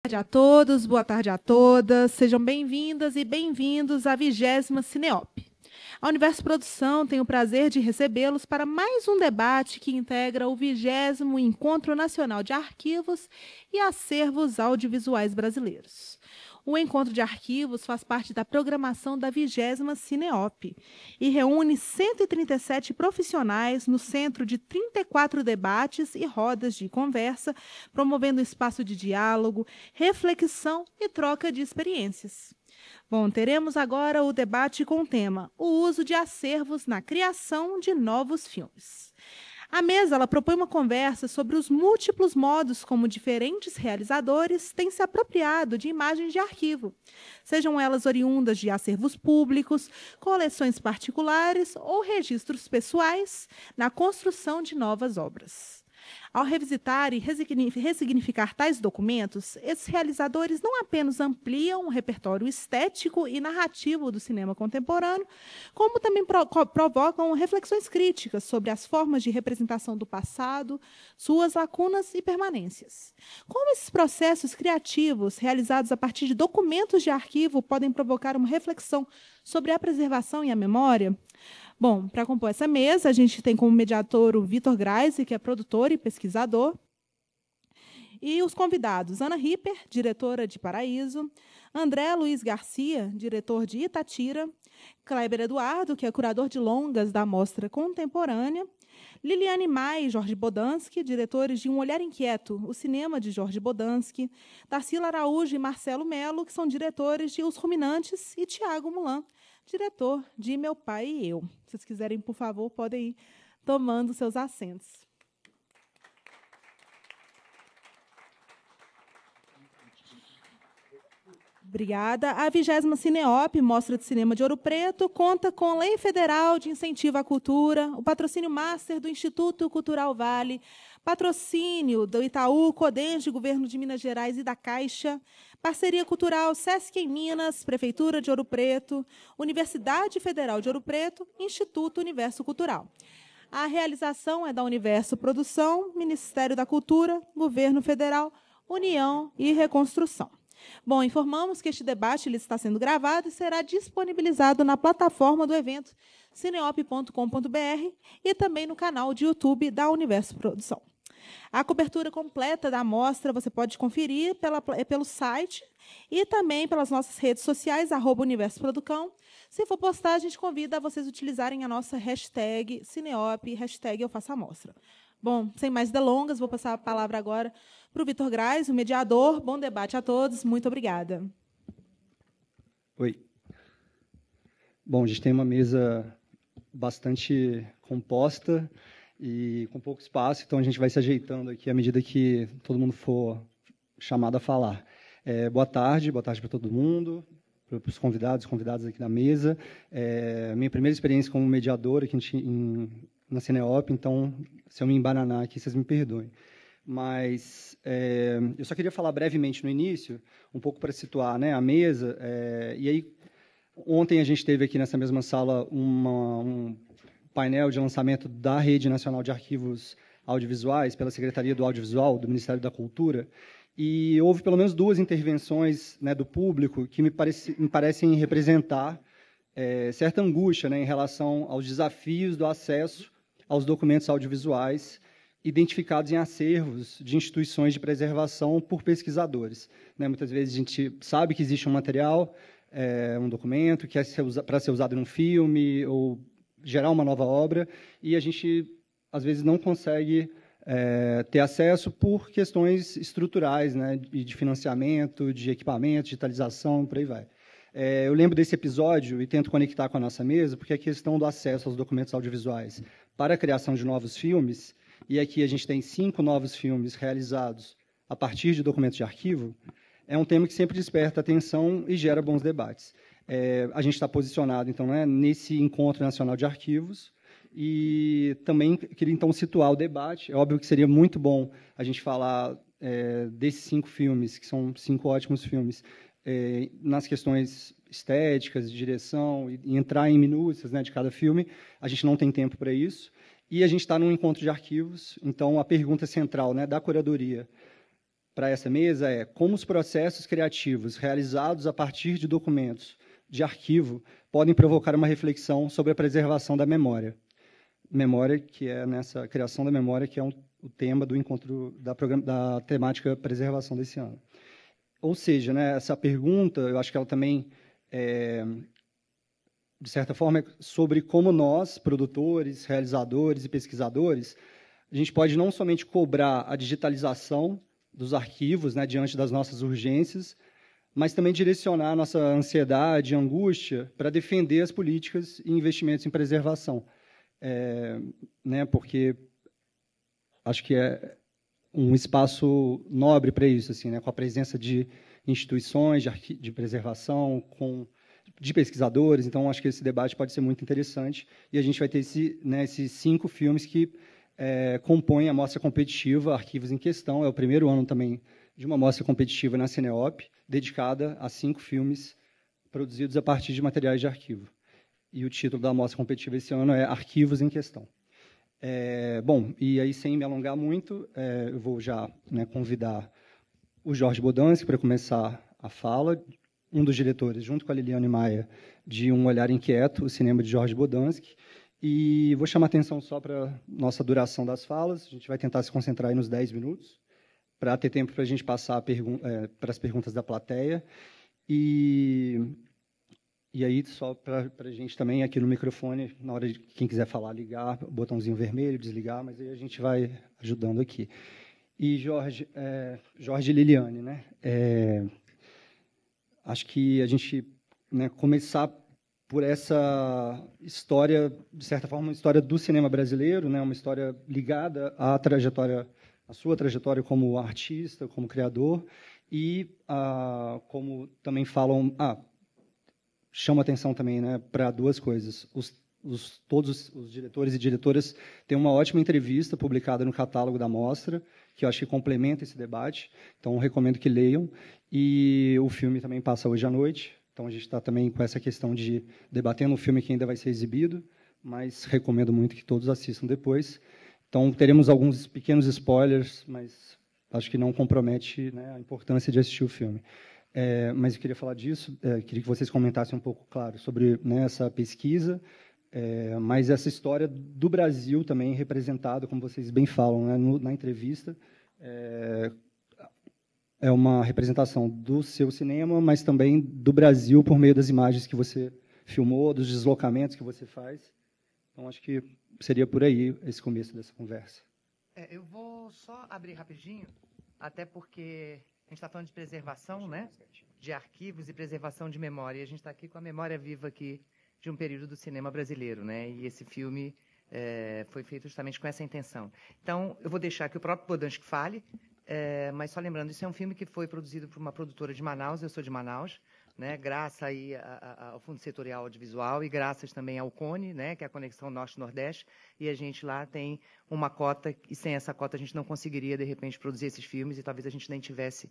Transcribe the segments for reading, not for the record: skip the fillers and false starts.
Boa tarde a todos, boa tarde a todas. Sejam bem-vindas e bem-vindos à 20ª Cineop. A Universo Produção tem o prazer de recebê-los para mais um debate que integra o 20º Encontro Nacional de Arquivos e Acervos Audiovisuais Brasileiros. O Encontro de Arquivos faz parte da programação da 20ª Cineop e reúne 137 profissionais no centro de 34 debates e rodas de conversa, promovendo um espaço de diálogo, reflexão e troca de experiências. Bom, teremos agora o debate com o tema o uso de acervos na criação de novos filmes. A mesa ela propõe uma conversa sobre os múltiplos modos como diferentes realizadores têm se apropriado de imagens de arquivo, sejam elas oriundas de acervos públicos, coleções particulares ou registros pessoais na construção de novas obras. Ao revisitar e ressignificar tais documentos, esses realizadores não apenas ampliam o repertório estético e narrativo do cinema contemporâneo, como também provocam reflexões críticas sobre as formas de representação do passado, suas lacunas e permanências. Como esses processos criativos, realizados a partir de documentos de arquivo, podem provocar uma reflexão sobre a preservação e a memória? Bom, para compor essa mesa, a gente tem como mediador o Vitor Graise, que é produtor e pesquisador, e os convidados, Ana Ripper, diretora de Paraíso, André Luiz Garcia, diretor de Itatira, Kleber Eduardo, que é curador de longas da Mostra Contemporânea, Liliane Mai e Jorge Bodansky, diretores de Um Olhar Inquieto, o cinema de Jorge Bodansky, Tarsila Araújo e Marcelo Melo, que são diretores de Os Ruminantes, e Tiago Mulan, diretor de Meu Pai e Eu. Se vocês quiserem, por favor, podem ir tomando seus assentos. Obrigada. A 20ª Cineop, Mostra de Cinema de Ouro Preto, conta com Lei Federal de Incentivo à Cultura, o patrocínio master do Instituto Cultural Vale, patrocínio do Itaú, Codenge, Governo de Minas Gerais e da Caixa, parceria cultural Sesc em Minas, Prefeitura de Ouro Preto, Universidade Federal de Ouro Preto, Instituto Universo Cultural. A realização é da Universo Produção, Ministério da Cultura, Governo Federal, União e Reconstrução. Bom, informamos que este debate ele está sendo gravado e será disponibilizado na plataforma do evento cineop.com.br e também no canal de YouTube da Universo Produção. A cobertura completa da mostra você pode conferir pelo site e também pelas nossas redes sociais, @Universo Producão. Se for postar, a gente convida a vocês a utilizarem a nossa hashtag Cineop, hashtag Eu Faço a Mostra. Bom, sem mais delongas, vou passar a palavra agora para o Vitor Graise, o mediador. Bom debate a todos. Muito obrigada. Oi. Bom, a gente tem uma mesa bastante composta e com pouco espaço, então a gente vai se ajeitando aqui à medida que todo mundo for chamado a falar. Boa tarde para todo mundo, para os convidados aqui da mesa. Minha primeira experiência como mediador aqui na Cineop, então, se eu me embananar aqui, vocês me perdoem. Mas eu só queria falar brevemente no início, um pouco para situar, né, a mesa. E aí, ontem a gente teve aqui nessa mesma sala um painel de lançamento da Rede Nacional de Arquivos Audiovisuais, pela Secretaria do Audiovisual, do Ministério da Cultura, e houve pelo menos duas intervenções, né, do público que me parecem representar certa angústia, né, em relação aos desafios do acesso aos documentos audiovisuais identificados em acervos de instituições de preservação por pesquisadores. Né? Muitas vezes a gente sabe que existe um material, um documento, que é para ser usado em um filme ou gerar uma nova obra, e a gente, às vezes, não consegue ter acesso por questões estruturais, né? de financiamento, de equipamento, digitalização, por aí vai. Eu lembro desse episódio e tento conectar com a nossa mesa, porque a questão do acesso aos documentos audiovisuais para a criação de novos filmes, e aqui a gente tem 5 novos filmes realizados a partir de documentos de arquivo, é um tema que sempre desperta atenção e gera bons debates. A gente está posicionado, então, né, nesse Encontro Nacional de Arquivos, e também queria, então, situar o debate. É óbvio que seria muito bom a gente falar desses 5 filmes, que são 5 ótimos filmes, nas questões estéticas, de direção, e entrar em minúcias, né, de cada filme. A gente não tem tempo para isso. E a gente está num encontro de arquivos, então a pergunta central, né, da curadoria para essa mesa é como os processos criativos realizados a partir de documentos de arquivo podem provocar uma reflexão sobre a preservação da memória. Memória, que é nessa criação da memória, que é o tema do encontro da temática preservação desse ano. Ou seja, né, essa pergunta, eu acho que ela também, de certa forma, é sobre como nós, produtores, realizadores e pesquisadores, a gente pode não somente cobrar a digitalização dos arquivos, né, diante das nossas urgências, mas também direcionar a nossa ansiedade e angústia para defender as políticas e investimentos em preservação. Né, porque acho que é um espaço nobre para isso, assim, né, com a presença de instituições de preservação, de pesquisadores. Então, acho que esse debate pode ser muito interessante. E a gente vai ter esses 5 filmes que compõem a mostra competitiva Arquivos em Questão. É o primeiro ano também de uma mostra competitiva na Cineop, dedicada a 5 filmes produzidos a partir de materiais de arquivo. E o título da mostra competitiva esse ano é Arquivos em Questão. Bom, e aí, sem me alongar muito, eu vou já, né, convidar o Jorge Bodansky para começar a fala, um dos diretores, junto com a Liliane Maia, de Um Olhar Inquieto, o cinema de Jorge Bodansky. E vou chamar atenção só para a nossa duração das falas. A gente vai tentar se concentrar aí nos 10 minutos, para ter tempo para a gente passar para as perguntas da plateia. E aí, só para a gente também, aqui no microfone, na hora de quem quiser falar, ligar, botãozinho vermelho, desligar, mas aí a gente vai ajudando aqui. E Jorge e Liliane, né? Acho que a gente, né, começar por essa história, de certa forma, uma história do cinema brasileiro, né, uma história ligada à sua trajetória como artista, como criador, e como também falam, chama atenção também, né, para 2 coisas. Todos os diretores e diretoras têm uma ótima entrevista publicada no catálogo da mostra, que eu acho que complementa esse debate, então recomendo que leiam. E o filme também passa hoje à noite, então a gente está também com essa questão de debatendo um filme que ainda vai ser exibido, mas recomendo muito que todos assistam depois. Então teremos alguns pequenos spoilers, mas acho que não compromete, né, a importância de assistir o filme. Mas eu queria falar disso, queria que vocês comentassem um pouco, claro, sobre, né, essa pesquisa, mas essa história do Brasil também representada, como vocês bem falam, né, na entrevista, é uma representação do seu cinema, mas também do Brasil por meio das imagens que você filmou, dos deslocamentos que você faz. Então, acho que seria por aí esse começo dessa conversa. Eu vou só abrir rapidinho, até porque a gente está falando de preservação, né, de arquivos e preservação de memória. E a gente está aqui com a memória viva aqui de um período do cinema brasileiro, né? E esse filme foi feito justamente com essa intenção. Então, eu vou deixar que o próprio Bodansky fale, mas só lembrando, isso é um filme que foi produzido por uma produtora de Manaus, eu sou de Manaus, né? Graças aí ao Fundo Setorial Audiovisual e graças também ao CONE, né? Que é a Conexão Norte-Nordeste, e a gente lá tem uma cota, e sem essa cota a gente não conseguiria, de repente, produzir esses filmes, e talvez a gente nem tivesse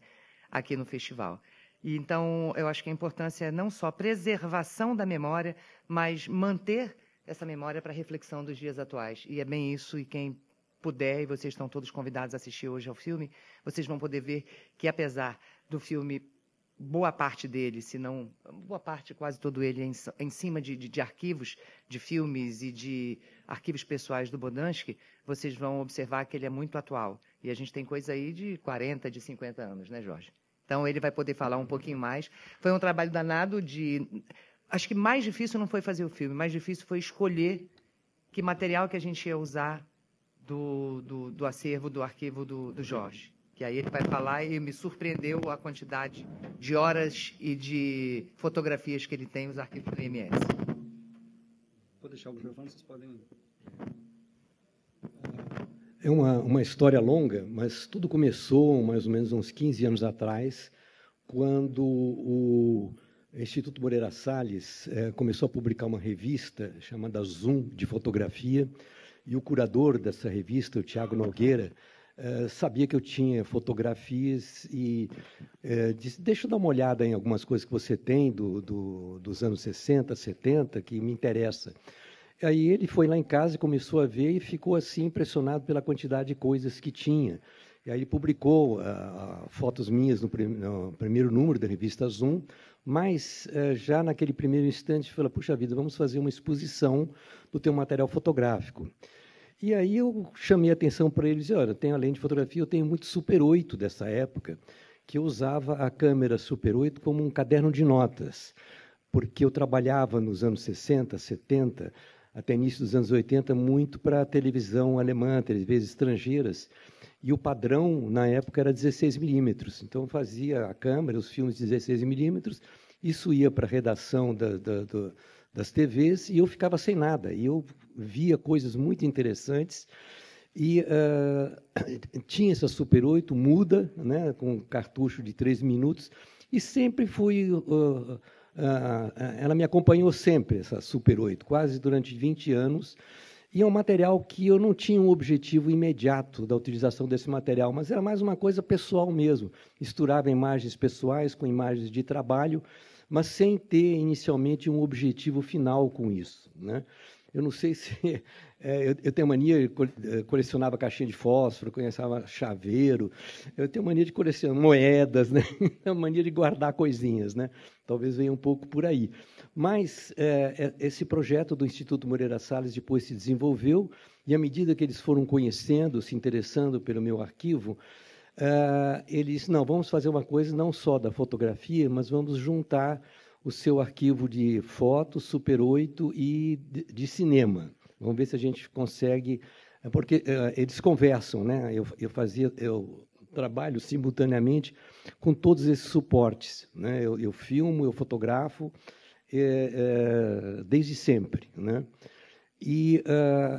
aqui no festival. E, então, eu acho que a importância é não só preservação da memória, mas manter essa memória para reflexão dos dias atuais. E é bem isso, e quem puder, e vocês estão todos convidados a assistir hoje ao filme, vocês vão poder ver que, apesar do filme, boa parte dele, se não boa parte, quase todo ele, é em cima de arquivos, de filmes e de arquivos pessoais do Bodansky, vocês vão observar que ele é muito atual. E a gente tem coisa aí de 40, de 50 anos, né, Jorge? Então, ele vai poder falar um pouquinho mais. Foi um trabalho danado de... Acho que mais difícil não foi fazer o filme, mais difícil foi escolher que material que a gente ia usar do acervo, do arquivo do Jorge. Que aí ele vai falar, e me surpreendeu a quantidade de horas e de fotografias que ele tem nos arquivos do IMS. Vou deixar o microfone, vocês podem... É uma história longa, mas tudo começou mais ou menos uns 15 anos atrás, quando o Instituto Moreira Salles começou a publicar uma revista chamada Zoom, de fotografia, e o curador dessa revista, o Tiago Nogueira, sabia que eu tinha fotografias e disse, deixa eu dar uma olhada em algumas coisas que você tem dos anos 60, 70, que me interessa. Aí ele foi lá em casa e começou a ver e ficou assim impressionado pela quantidade de coisas que tinha. E aí ele publicou fotos minhas no primeiro número da revista Zoom, mas já naquele primeiro instante falou, puxa vida, vamos fazer uma exposição do teu material fotográfico. E aí eu chamei a atenção para eles, olha, além de fotografia, eu tenho muito Super 8 dessa época, que eu usava a câmera Super 8 como um caderno de notas, porque eu trabalhava nos anos 60, 70, até início dos anos 80, muito para a televisão alemã, televisões estrangeiras, e o padrão, na época, era 16 milímetros. Então, eu fazia a câmera, os filmes de 16 milímetros, isso ia para a redação das TVs, e eu ficava sem nada. E eu via coisas muito interessantes, e tinha essa Super 8 muda, né, com cartucho de 3 minutos, e sempre fui... ela me acompanhou sempre, essa Super 8, quase durante 20 anos, e é um material que eu não tinha um objetivo imediato da utilização desse material, mas era mais uma coisa pessoal mesmo. Misturava imagens pessoais com imagens de trabalho, mas sem ter inicialmente um objetivo final com isso, né? Eu não sei se... eu tenho mania, colecionava caixinha de fósforo, colecionava chaveiro, eu tenho mania de colecionar moedas, né? Tenho mania de guardar coisinhas, né? Talvez venha um pouco por aí. Mas esse projeto do Instituto Moreira Salles depois se desenvolveu, e à medida que eles foram conhecendo, se interessando pelo meu arquivo, eles, não, vamos fazer uma coisa não só da fotografia, mas vamos juntar o seu arquivo de fotos, Super 8 e de cinema. Vamos ver se a gente consegue... Porque eles conversam, né? Eu trabalho simultaneamente com todos esses suportes, né? Eu filmo, eu fotografo, desde sempre, né? E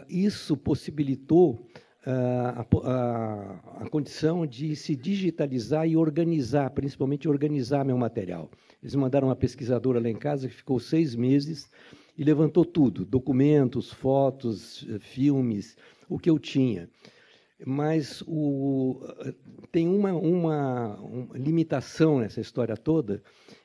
isso possibilitou a condição de se digitalizar e organizar, principalmente organizar meu material. Eles mandaram uma pesquisadora lá em casa que ficou 6 meses e levantou tudo, documentos, fotos, filmes, o que eu tinha. Mas tem uma limitação nessa história toda,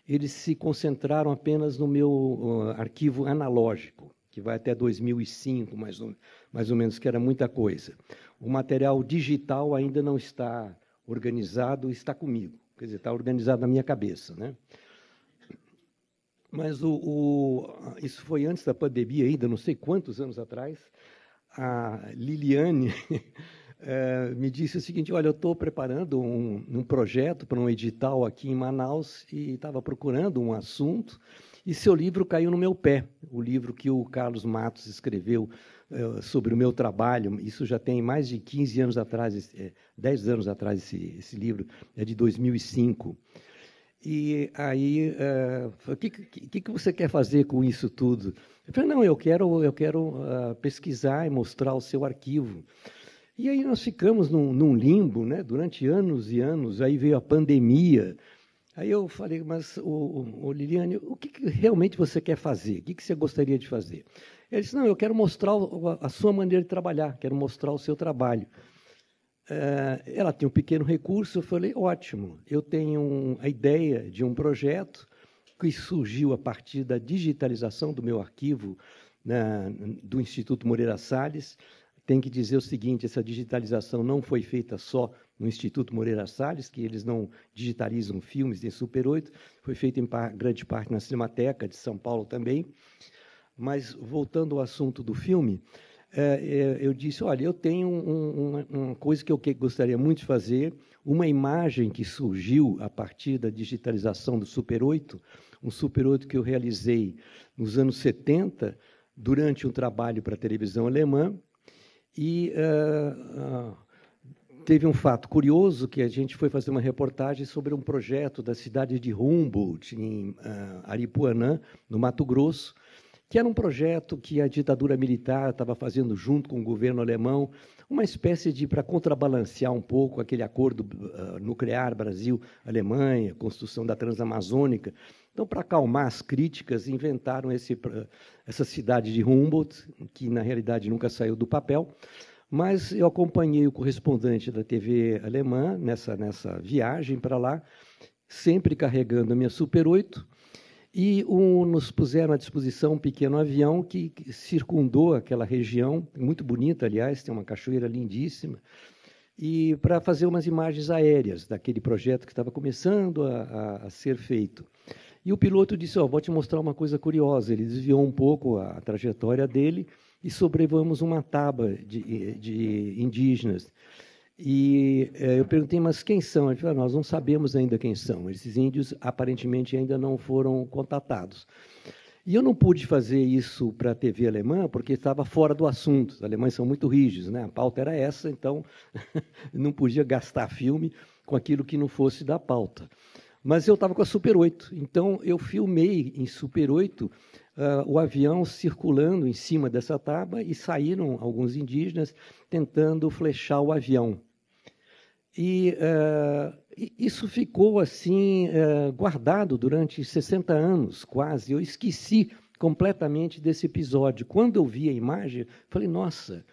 eles se concentraram apenas no meu arquivo analógico, que vai até 2005, mais ou menos, que era muita coisa. O material digital ainda não está organizado, está comigo, quer dizer, está organizado na minha cabeça, né? Mas isso foi antes da pandemia ainda, não sei quantos anos atrás, a Liliane me disse o seguinte, olha, eu estou preparando um projeto para um edital aqui em Manaus e estava procurando um assunto e seu livro caiu no meu pé, o livro que o Carlos Matos escreveu sobre o meu trabalho, isso já tem mais de 15 anos atrás, 10 anos atrás esse livro, é de 2005. E aí, o que você quer fazer com isso tudo? Eu falei, não, eu quero pesquisar e mostrar o seu arquivo. E aí nós ficamos num limbo, né, durante anos e anos, aí veio a pandemia. Aí eu falei, mas, Liliane, o que realmente você quer fazer? O que você gostaria de fazer? Ele disse, não, eu quero mostrar a sua maneira de trabalhar, quero mostrar o seu trabalho. Ela tem um pequeno recurso, eu falei, ótimo, eu tenho a ideia de um projeto que surgiu a partir da digitalização do meu arquivo do Instituto Moreira Salles. Tem que dizer o seguinte, essa digitalização não foi feita só no Instituto Moreira Salles, que eles não digitalizam filmes em Super 8, foi feita em grande parte na Cinemateca de São Paulo também. Mas, voltando ao assunto do filme, eu disse, olha, eu tenho uma coisa que eu gostaria muito de fazer, uma imagem que surgiu a partir da digitalização do Super 8, um Super 8 que eu realizei nos anos 70, durante um trabalho para a televisão alemã, e teve um fato curioso, que a gente foi fazer uma reportagem sobre um projeto da cidade de Humboldt, em Aripuanã, no Mato Grosso, que era um projeto que a ditadura militar estava fazendo junto com o governo alemão, uma espécie de, para contrabalancear um pouco aquele acordo nuclear Brasil-Alemanha, construção da Transamazônica. Então, para acalmar as críticas, inventaram essa cidade de Humboldt, que, na realidade, nunca saiu do papel, mas eu acompanhei o correspondente da TV alemã nessa viagem para lá, sempre carregando a minha Super 8, e nos puseram à disposição um pequeno avião que circundou aquela região, muito bonita, aliás, tem uma cachoeira lindíssima, e para fazer umas imagens aéreas daquele projeto que estava começando a ser feito. E o piloto disse, vou te mostrar uma coisa curiosa. Ele desviou um pouco a trajetória dele e sobrevoamos uma tábua de indígenas. E eu perguntei, mas quem são? Ele falou, nós não sabemos ainda quem são. Esses índios, aparentemente, ainda não foram contatados. E eu não pude fazer isso para a TV alemã, porque estava fora do assunto. Os alemães são muito rígidos, né? A pauta era essa, então não podia gastar filme com aquilo que não fosse da pauta. Mas eu estava com a Super 8, então eu filmei em Super 8 o avião circulando em cima dessa tábua e saíram alguns indígenas tentando flechar o avião. E isso ficou assim guardado durante 60 anos, quase. Eu esqueci completamente desse episódio. Quando eu vi a imagem, falei, nossa,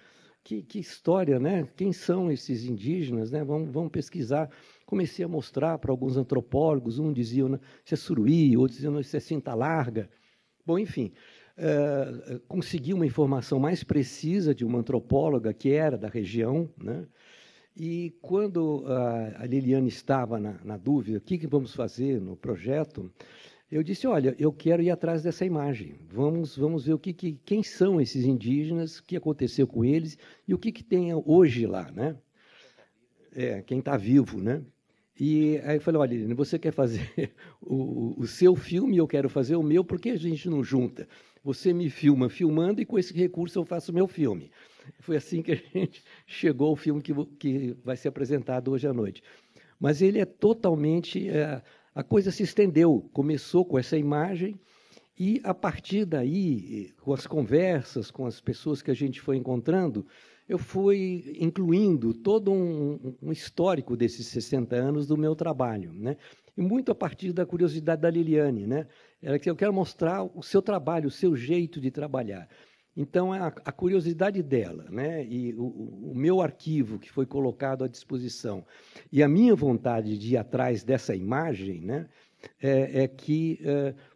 que história, né? Quem são esses indígenas, né? Vamos pesquisar. Comecei a mostrar para alguns antropólogos, um dizia, isso é suruí, outros diziam, isso é cinta larga. Bom, enfim, consegui uma informação mais precisa de uma antropóloga que era da região, né? E quando a Liliane estava na dúvida, o que vamos fazer no projeto, eu disse, olha, eu quero ir atrás dessa imagem. Vamos ver quem são esses indígenas, o que aconteceu com eles e o que tem hoje lá, né? Quem está vivo, né? E aí eu falei, olha, Liliane, você quer fazer o seu filme e eu quero fazer o meu, por que a gente não junta? Você me filma filmando e com esse recurso eu faço o meu filme. Foi assim que a gente chegou ao filme que vai ser apresentado hoje à noite. Mas ele é totalmente... a coisa se estendeu, começou com essa imagem e, a partir daí, com as conversas, com as pessoas que a gente foi encontrando, eu fui incluindo todo um histórico desses 60 anos do meu trabalho, né? E muito a partir da curiosidade da Liliane, né? Eu quero mostrar o seu trabalho, o seu jeito de trabalhar. Então, a curiosidade dela, né? E o meu arquivo que foi colocado à disposição e a minha vontade de ir atrás dessa imagem, né? Que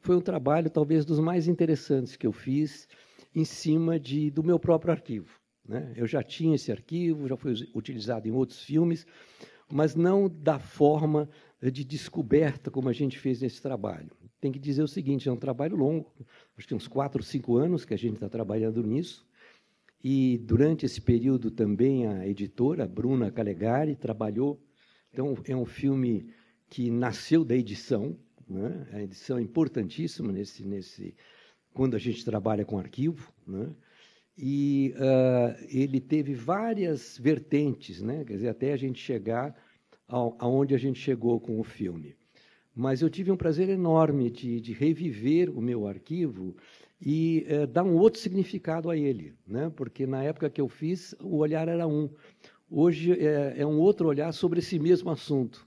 foi um trabalho, talvez, dos mais interessantes que eu fiz em cima do meu próprio arquivo, né? Eu já tinha esse arquivo, já foi utilizado em outros filmes, mas não da forma de descoberta como a gente fez nesse trabalho. Tem que dizer o seguinte, é um trabalho longo, acho que uns 4 ou 5 anos que a gente está trabalhando nisso, e durante esse período também a editora, Bruna Calegari, trabalhou. Então, é um filme que nasceu da edição, né? A edição é importantíssima quando a gente trabalha com arquivo, né? E ele teve várias vertentes, né? Quer dizer, até a gente chegar aonde a gente chegou com o filme. Mas eu tive um prazer enorme de reviver o meu arquivo e dar um outro significado a ele, né? Porque na época que eu fiz, o olhar era um. Hoje é um outro olhar sobre esse mesmo assunto.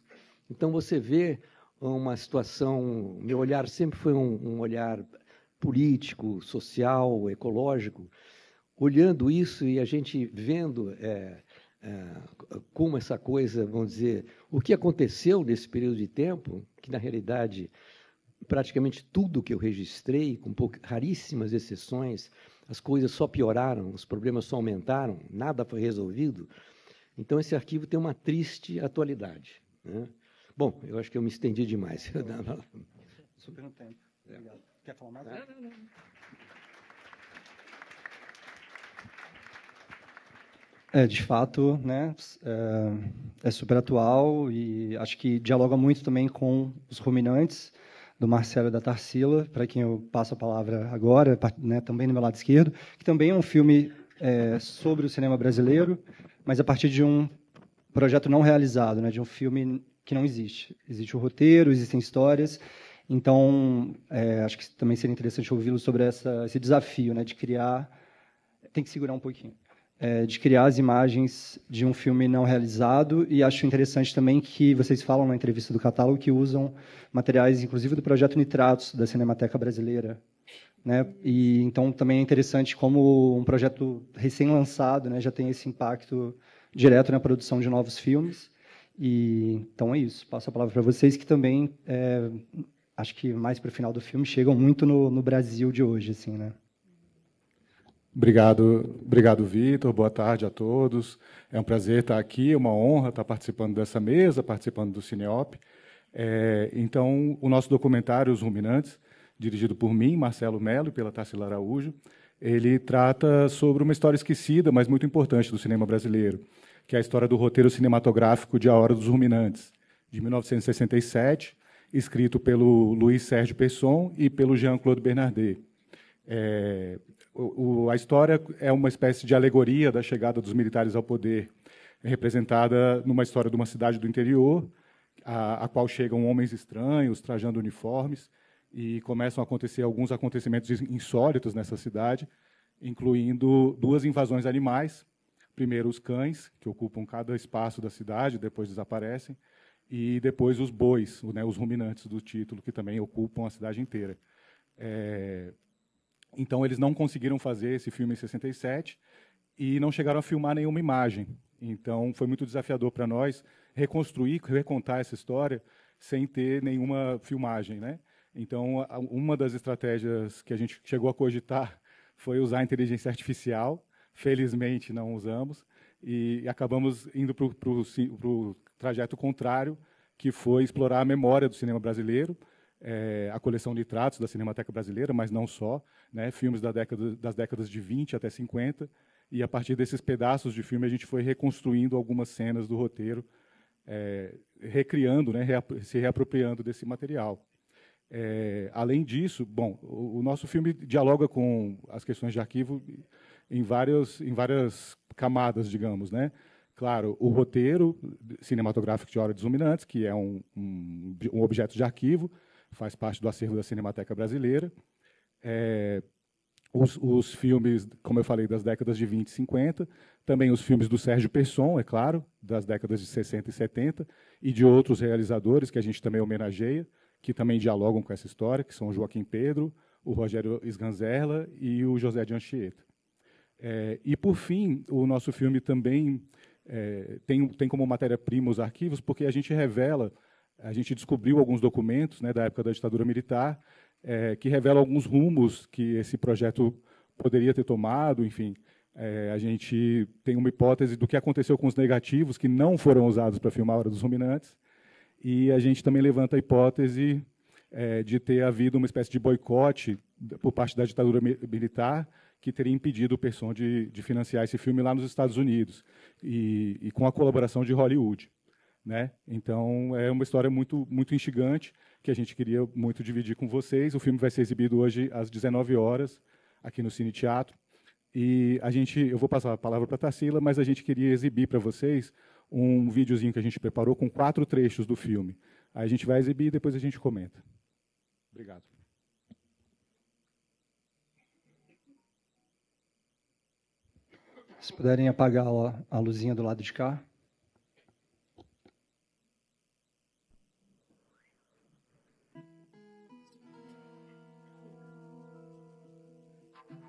Então, você vê uma situação... Meu olhar sempre foi um olhar político, social, ecológico. Olhando isso e a gente vendo como essa coisa, vamos dizer, o que aconteceu nesse período de tempo, que, na realidade, praticamente tudo que eu registrei, com raríssimas exceções, as coisas só pioraram, os problemas só aumentaram, nada foi resolvido. Então, esse arquivo tem uma triste atualidade, né? Bom, eu acho que eu me estendi demais. Super no tempo. Obrigado. Quer falar mais? Não. De fato, né, é super atual e acho que dialoga muito também com Os Ruminantes, do Marcelo e da Tarsila, para quem eu passo a palavra agora, né, também no meu lado esquerdo, que também é um filme sobre o cinema brasileiro, mas a partir de um projeto não realizado, né, de um filme que não existe. Existe o roteiro, existem histórias, então acho que também seria interessante ouvi-lo sobre esse desafio, né, de criar... Tem que segurar um pouquinho. De criar as imagens de um filme não realizado, e acho interessante também que vocês falam na entrevista do catálogo que usam materiais, inclusive do projeto Nitratos, da Cinemateca Brasileira, né? E então também é interessante como um projeto recém-lançado, né, já tem esse impacto direto na produção de novos filmes. E então é isso, passo a palavra para vocês, que também, acho que mais para o final do filme, chegam muito no Brasil de hoje, assim, né? Obrigado, Vitor. Boa tarde a todos. É um prazer estar aqui, é uma honra estar participando dessa mesa, participando do Cineop. Então, o nosso documentário, Os Ruminantes, dirigido por mim, Marcelo Mello, e pela Tarsila Araújo, ele trata sobre uma história esquecida, mas muito importante do cinema brasileiro, que é a história do roteiro cinematográfico de A Hora dos Ruminantes, de 1967, escrito pelo Luiz Sérgio Pesson e pelo Jean-Claude Bernardet. A história é uma espécie de alegoria da chegada dos militares ao poder, representada numa história de uma cidade do interior, a qual chegam homens estranhos, trajando uniformes, e começam a acontecer alguns acontecimentos insólitos nessa cidade, incluindo 2 invasões animais. Primeiro, os cães, que ocupam cada espaço da cidade, depois desaparecem, e depois os bois, os ruminantes do título, que também ocupam a cidade inteira. Então, eles não conseguiram fazer esse filme em 67 e não chegaram a filmar nenhuma imagem. Então, foi muito desafiador para nós reconstruir, recontar essa história sem ter nenhuma filmagem, né? Então, uma das estratégias que a gente chegou a cogitar foi usar a inteligência artificial. Felizmente, não usamos. E acabamos indo para o trajeto contrário, que foi explorar a memória do cinema brasileiro, a coleção Nitratos da Cinemateca Brasileira, mas não só, né, filmes das décadas de 20 até 50, e a partir desses pedaços de filme a gente foi reconstruindo algumas cenas do roteiro, recriando, né, se reapropriando desse material. Além disso, bom, o nosso filme dialoga com as questões de arquivo em várias camadas, digamos, né? Claro, o roteiro cinematográfico de A Hora dos Ruminantes, que é um objeto de arquivo, faz parte do acervo da Cinemateca Brasileira. Os filmes, como eu falei, das décadas de 20 e 50, também os filmes do Sérgio Pesson, é claro, das décadas de 60 e 70, e de outros realizadores que a gente também homenageia, que também dialogam com essa história, que são o Joaquim Pedro, o Rogério Sganzerla e o José de Anchieta. E, por fim, o nosso filme também tem como matéria-prima os arquivos, porque a gente descobriu alguns documentos, né, da época da ditadura militar, que revelam alguns rumos que esse projeto poderia ter tomado, enfim. A gente tem uma hipótese do que aconteceu com os negativos que não foram usados para filmar A Hora dos Ruminantes, e a gente também levanta a hipótese de ter havido uma espécie de boicote por parte da ditadura militar que teria impedido o Pesson de financiar esse filme lá nos Estados Unidos, e com a colaboração de Hollywood, né? Então, é uma história muito, muito instigante, que a gente queria muito dividir com vocês. O filme vai ser exibido hoje às 19 horas, aqui no Cine Teatro. E eu vou passar a palavra para a Tarsila, mas a gente queria exibir para vocês um videozinho que a gente preparou com 4 trechos do filme. Aí a gente vai exibir e depois a gente comenta. Obrigado. Se puderem apagar a luzinha do lado de cá.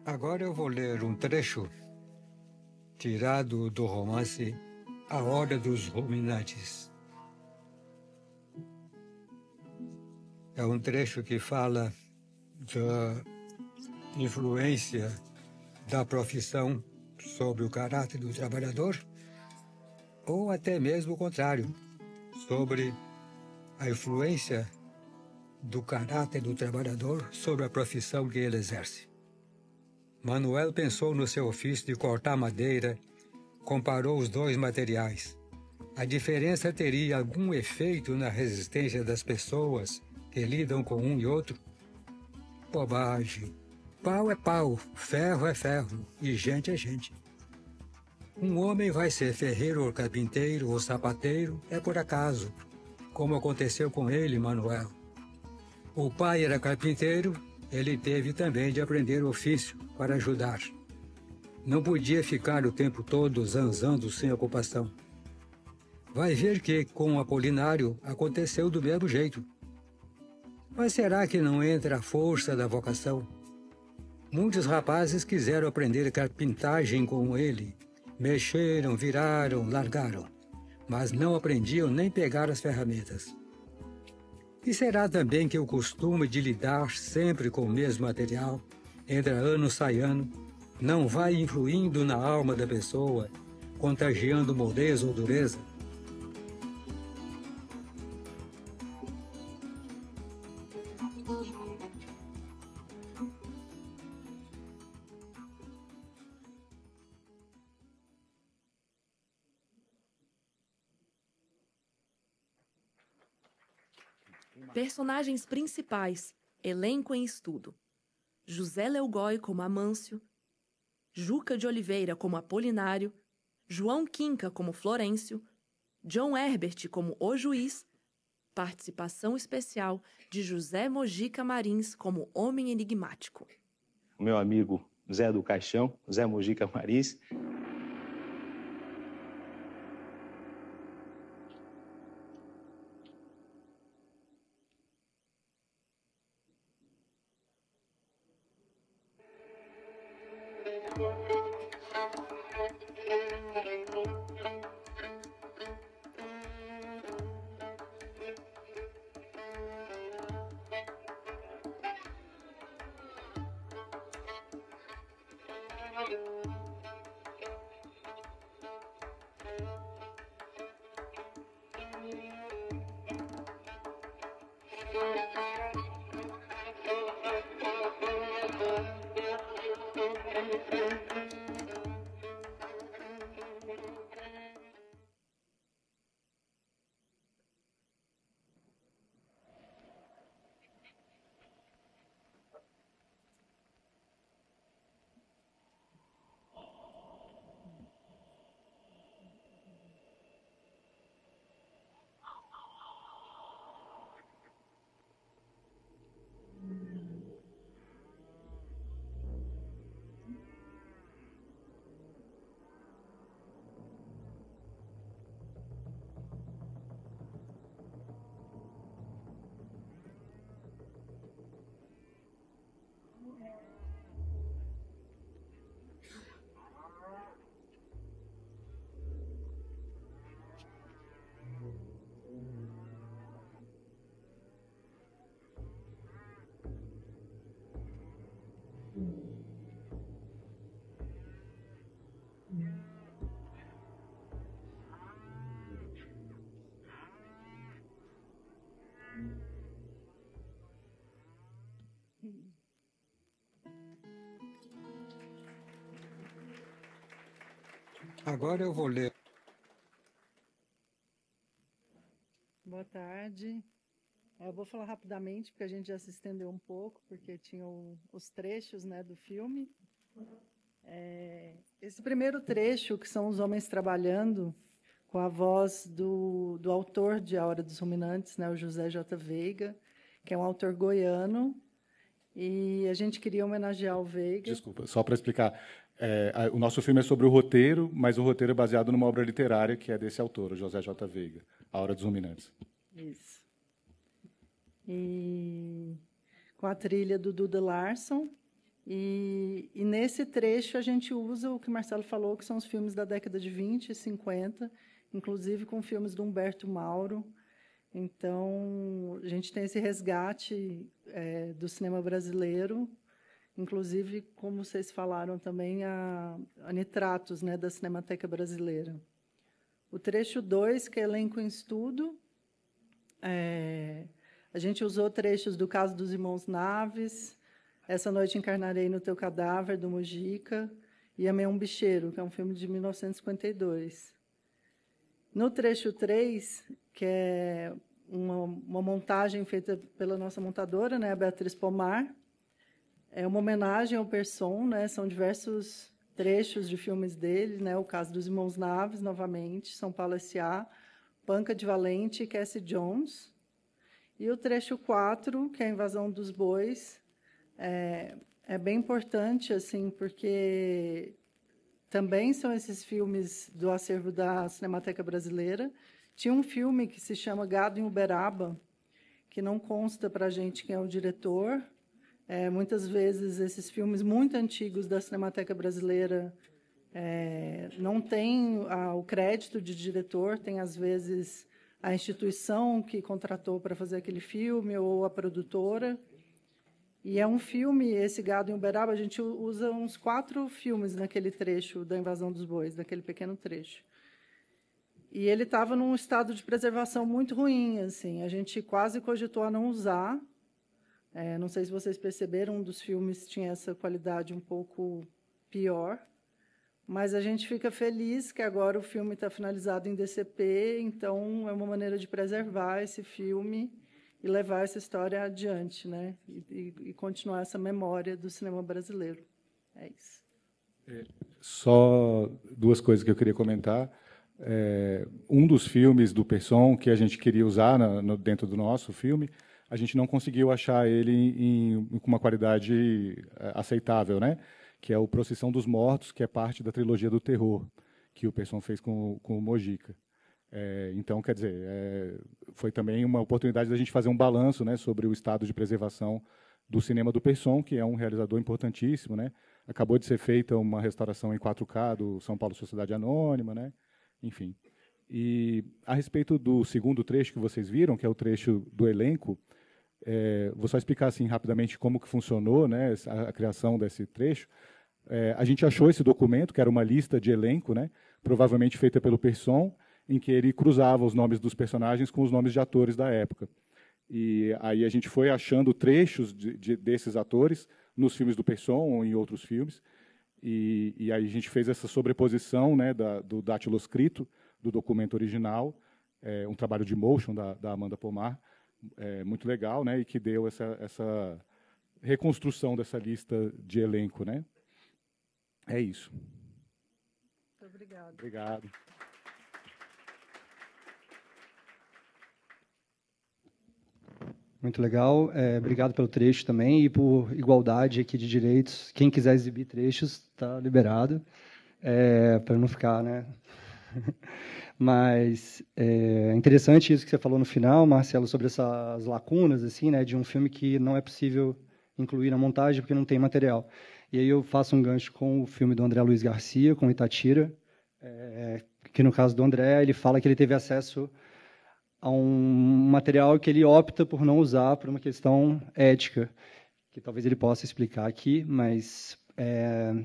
Agora eu vou ler um trecho tirado do romance A Hora dos Ruminantes. É um trecho que fala da influência da profissão sobre o caráter do trabalhador, ou até mesmo o contrário, sobre a influência do caráter do trabalhador sobre a profissão que ele exerce. Manuel pensou no seu ofício de cortar madeira, comparou os 2 materiais. A diferença teria algum efeito na resistência das pessoas que lidam com um e outro? Bobagem. Pau é pau, ferro é ferro e gente é gente. Um homem vai ser ferreiro ou carpinteiro ou sapateiro é por acaso, como aconteceu com ele, Manuel. O pai era carpinteiro, ele teve também de aprender o ofício para ajudar. Não podia ficar o tempo todo zanzando sem ocupação. Vai ver que, com Apolinário, aconteceu do mesmo jeito. Mas será que não entra a força da vocação? Muitos rapazes quiseram aprender carpintagem com ele. Mexeram, viraram, largaram. Mas não aprendiam nem pegar as ferramentas. E será também que o costume de lidar sempre com o mesmo material, entra ano sai ano, não vai influindo na alma da pessoa, contagiando moleza ou dureza? Personagens principais, elenco em estudo. José Leogói como Amâncio, Juca de Oliveira como Apolinário, João Quinca como Florêncio, John Herbert como O Juiz, participação especial de José Mojica Marins como Homem Enigmático. O meu amigo Zé do Caixão, Zé Mojica Marins. Agora eu vou ler. Boa tarde. Eu vou falar rapidamente, porque a gente já se estendeu um pouco, porque tinham os trechos, né, do filme. Esse primeiro trecho, que são os homens trabalhando, com a voz do autor de A Hora dos Ruminantes, né, o José J. Veiga, que é um autor goiano, e a gente queria homenagear o Veiga. Desculpa, só para explicar. O nosso filme é sobre o roteiro, mas o roteiro é baseado numa obra literária que é desse autor, o José J. Veiga, A Hora dos Ruminantes. Isso. E com a trilha do Duda Larson. E nesse trecho a gente usa o que o Marcelo falou, que são os filmes da década de 20 e 50, inclusive com filmes do Humberto Mauro. Então, a gente tem esse resgate do cinema brasileiro, inclusive, como vocês falaram também, a Nitratos, né, da Cinemateca Brasileira. O trecho 2, que é elenco em estudo, a gente usou trechos do Caso dos Irmãos Naves, Essa Noite Encarnarei no Teu Cadáver, do Mojica, e Amei um Bicheiro, que é um filme de 1952. No trecho 3, que é uma montagem feita pela nossa montadora, né, a Beatriz Pomar, é uma homenagem ao Persson, né, são diversos trechos de filmes dele, né, o Caso dos Irmãos Naves, novamente, São Paulo S.A., Panca de Valente e Cassie Jones. E o trecho 4, que é a Invasão dos Bois, é bem importante, assim, porque também são esses filmes do acervo da Cinemateca Brasileira. Tinha um filme que se chama Gado em Uberaba, que não consta para a gente quem é o diretor. Muitas vezes, esses filmes muito antigos da Cinemateca Brasileira não têm o crédito de diretor, tem, às vezes, a instituição que contratou para fazer aquele filme ou a produtora. E é um filme, esse Gado em Uberaba, a gente usa uns 4 filmes naquele trecho da invasão dos bois, naquele pequeno trecho. E ele estava num estado de preservação muito ruim, assim. A gente quase cogitou a não usar. Não sei se vocês perceberam, um dos filmes tinha essa qualidade um pouco pior. Mas a gente fica feliz que agora o filme está finalizado em DCP, então é uma maneira de preservar esse filme e levar essa história adiante, né? E continuar essa memória do cinema brasileiro. É isso. Só 2 coisas que eu queria comentar. Um dos filmes do Pesson que a gente queria usar dentro do nosso filme, a gente não conseguiu achar ele com uma qualidade aceitável, né? Que é o Procissão dos Mortos, que é parte da trilogia do terror, que o Pesson fez com o Mojica. Então, quer dizer, foi também uma oportunidade da gente fazer um balanço, né, sobre o estado de preservação do cinema do Pesson, que é um realizador importantíssimo, né? Acabou de ser feita uma restauração em 4K do São Paulo Sociedade Anônima, né? Enfim. E a respeito do segundo trecho que vocês viram, que é o trecho do elenco, vou só explicar assim rapidamente como que funcionou, né, a criação desse trecho. A gente achou esse documento, que era uma lista de elenco, né, provavelmente feita pelo Pesson, em que ele cruzava os nomes dos personagens com os nomes de atores da época. E aí a gente foi achando trechos desses atores nos filmes do Pesson ou em outros filmes. E aí a gente fez essa sobreposição, né, do datiloscrito do documento original, um trabalho de motion da Amanda Pomar, muito legal, né, e que deu essa reconstrução dessa lista de elenco, né? É isso. Muito obrigada. Obrigado. Muito legal. Obrigado pelo trecho também e por igualdade aqui de direitos. Quem quiser exibir trechos, está liberado, para não ficar, né? Mas é interessante isso que você falou no final, Marcelo, sobre essas lacunas, assim, né, de um filme que não é possível incluir na montagem porque não tem material. E aí eu faço um gancho com o filme do André Luiz Garcia, com Itatira, que no caso do André, ele fala que ele teve acesso a um material que ele opta por não usar por uma questão ética, que talvez ele possa explicar aqui, mas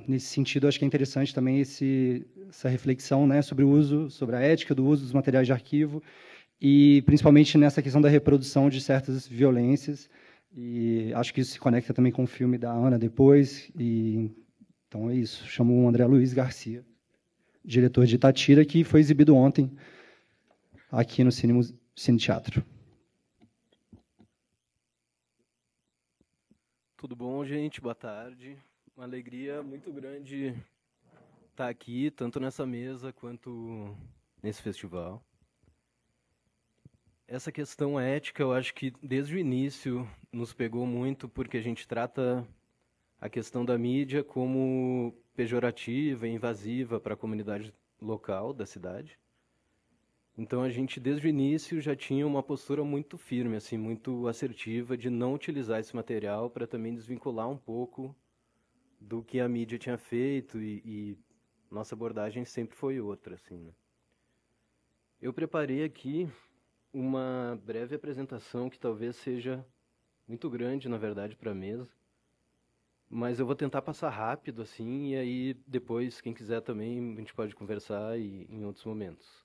nesse sentido acho que é interessante também essa reflexão, né, sobre o uso, sobre a ética do uso dos materiais de arquivo e principalmente nessa questão da reprodução de certas violências, e acho que isso se conecta também com o filme da Ana depois, e então é isso. Chamo o André Luiz Garcia, diretor de Itatira, que foi exibido ontem aqui no Cine Teatro. Tudo bom, gente? Boa tarde. Uma alegria muito grande estar aqui, tanto nessa mesa quanto nesse festival. Essa questão ética, eu acho que desde o início nos pegou muito, porque a gente trata a questão da mídia como pejorativa e invasiva para a comunidade local da cidade. Então a gente desde o início já tinha uma postura muito firme, assim, muito assertiva de não utilizar esse material para também desvincular um pouco do que a mídia tinha feito e nossa abordagem sempre foi outra, assim, né? Eu preparei aqui uma breve apresentação que talvez seja muito grande, na verdade, para a mesa, mas eu vou tentar passar rápido, assim, e aí depois, quem quiser também, a gente pode conversar em outros momentos.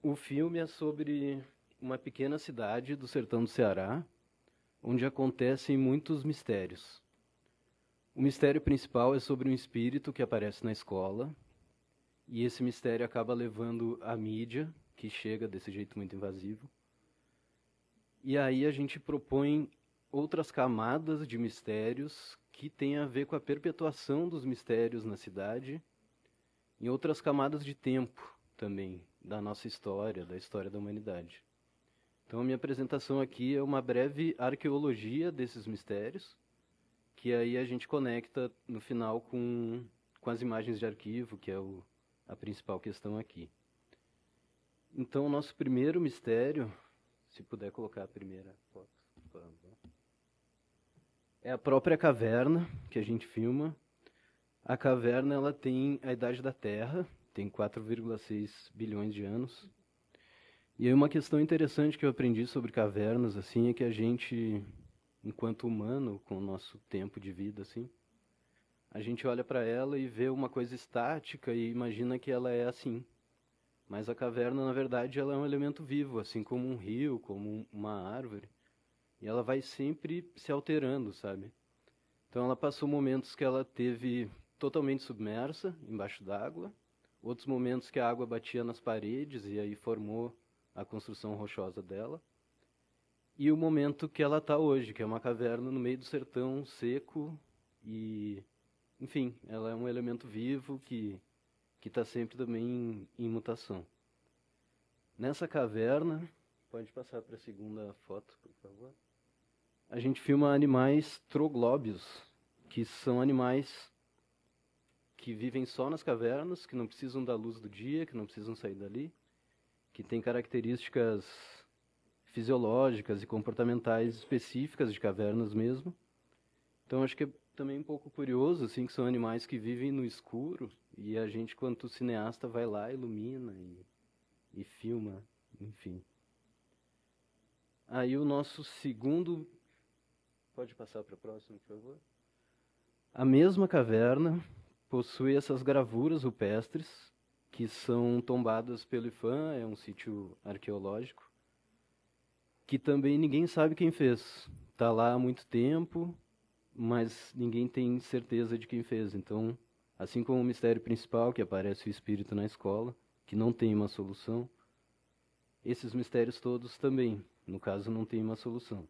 O filme é sobre uma pequena cidade do sertão do Ceará, onde acontecem muitos mistérios. O mistério principal é sobre um espírito que aparece na escola, e esse mistério acaba levando a mídia, que chega desse jeito muito invasivo. E aí a gente propõe outras camadas de mistérios que têm a ver com a perpetuação dos mistérios na cidade, e outras camadas de tempo também, da nossa história, da história da humanidade. Então a minha apresentação aqui é uma breve arqueologia desses mistérios, que aí a gente conecta no final com as imagens de arquivo, que é a principal questão aqui. Então o nosso primeiro mistério, se puder colocar a primeira foto, por favor, é a própria caverna que a gente filma. A caverna ela tem a idade da Terra, tem 4,6 bilhões de anos. E aí uma questão interessante que eu aprendi sobre cavernas assim, é que a gente enquanto humano, com o nosso tempo de vida, assim, a gente olha para ela e vê uma coisa estática e imagina que ela é assim. Mas a caverna, na verdade, ela é um elemento vivo, assim como um rio, como uma árvore. E ela vai sempre se alterando, sabe? Então ela passou momentos que ela teve totalmente submersa, embaixo d'água. Outros momentos que a água batia nas paredes e aí formou a construção rochosa dela. E o momento que ela está hoje, que é uma caverna no meio do sertão seco e, enfim, ela é um elemento vivo que está sempre também em mutação. Nessa caverna, pode passar para a segunda foto, por favor. A gente filma animais troglóbios, que são animais que vivem só nas cavernas, que não precisam da luz do dia, que não precisam sair dali, que têm características fisiológicas e comportamentais específicas de cavernas mesmo. Então acho que é também um pouco curioso, assim, que são animais que vivem no escuro e a gente, quanto cineasta, vai lá, ilumina e filma, enfim. Aí o nosso segundo... Pode passar para a próxima, por favor? A mesma caverna possui essas gravuras rupestres que são tombadas pelo IPHAN, é um sítio arqueológico, que também ninguém sabe quem fez. Está lá há muito tempo, mas ninguém tem certeza de quem fez. Então, assim como o mistério principal, que aparece o espírito na escola, que não tem uma solução, esses mistérios todos também, no caso, não tem uma solução.